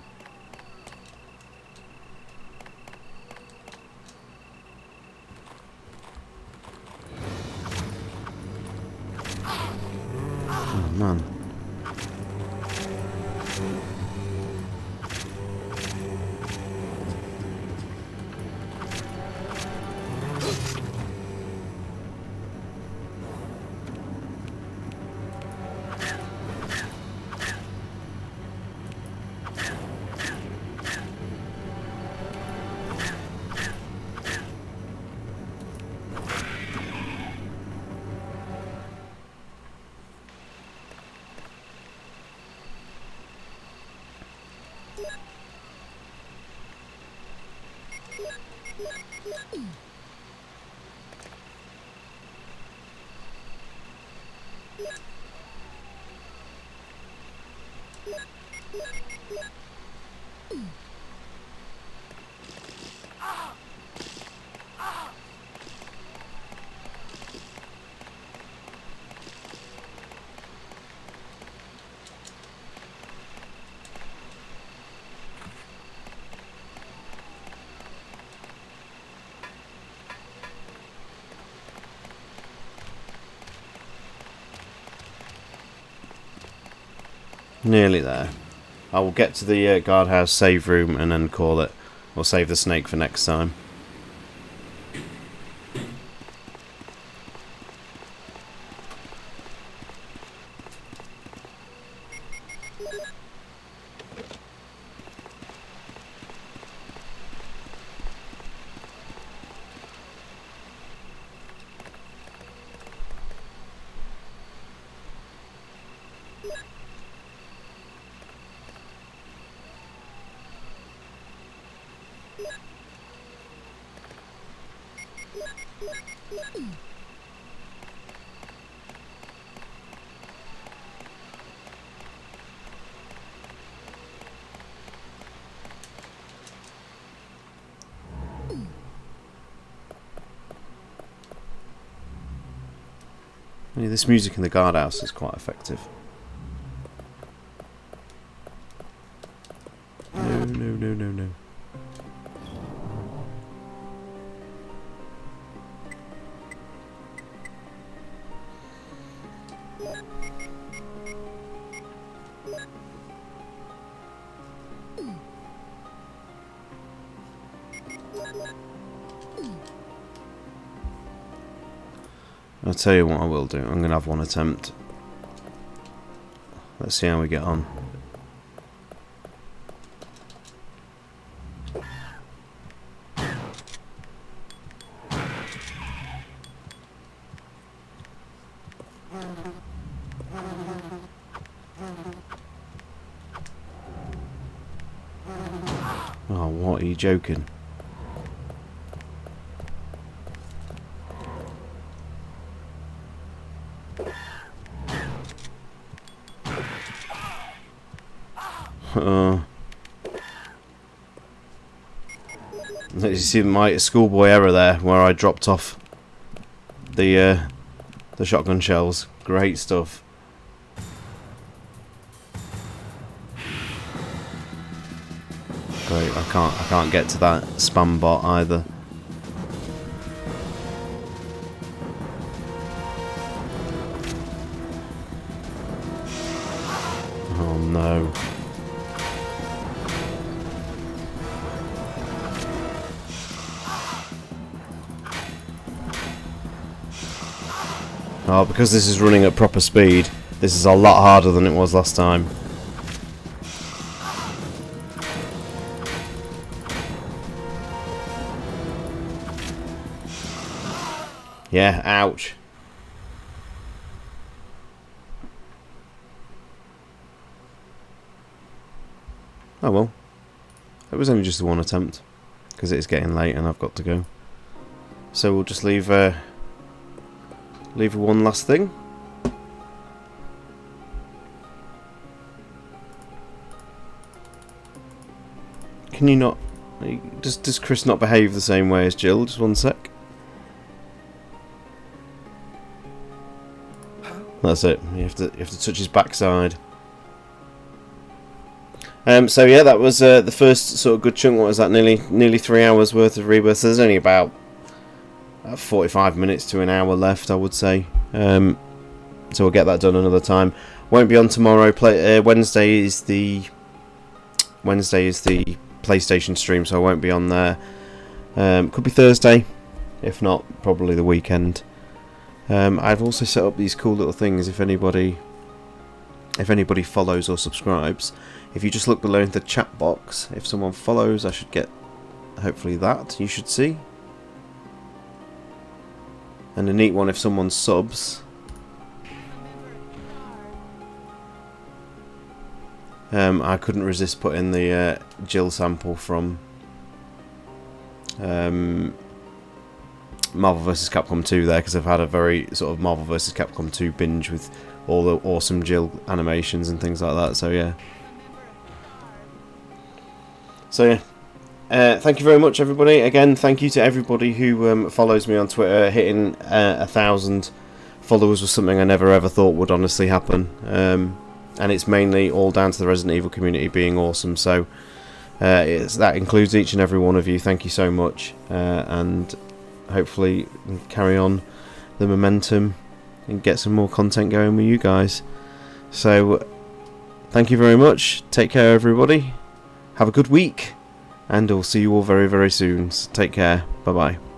Oh man. Nearly there. I will get to the guardhouse save room and then call it. Or save the snake for next time. Yeah, this music in the guardhouse is quite effective. No, no, no, no, no. I'll tell you what I will do. I'm going to have one attempt. Let's see how we get on. Oh, what? Are you joking? You see my schoolboy error there, where I dropped off the shotgun shells. Great stuff. Great. I can't get to that spam bot either. Oh no. Oh, because this is running at proper speed, this is a lot harder than it was last time. Yeah, ouch. Oh well. It was only just the one attempt, because it's getting late and I've got to go. So we'll just leave one last thing. can you not... Does Chris not behave the same way as Jill? Just one sec. That's it. You have to touch his backside. So yeah, that was the first sort of good chunk. What was that? Nearly 3 hours worth of Rebirth. So there's only about 45 minutes to an hour left, I would say. So we'll get that done another time. Won't be on tomorrow. Wednesday is the PlayStation stream, so I won't be on there. Could be Thursday, if not, probably the weekend. I've also set up these cool little things. If anybody follows or subscribes, if you just look below in the chat box, if someone follows, I should get hopefully that you should see. And a neat one if someone subs. I couldn't resist putting the Jill sample from Marvel vs. Capcom 2 there, because I've had a very sort of Marvel vs. Capcom 2 binge with all the awesome Jill animations and things like that. So yeah. Thank you very much, everybody. Again, thank you to everybody who follows me on Twitter. Hitting 1,000 followers was something I never ever thought would honestly happen. And it's mainly all down to the Resident Evil community being awesome. So that includes each and every one of you. Thank you so much, and hopefully carry on the momentum and get some more content going with you guys. So thank you very much. Take care, everybody. Have a good week, and I'll see you all very, very soon. So take care. Bye bye.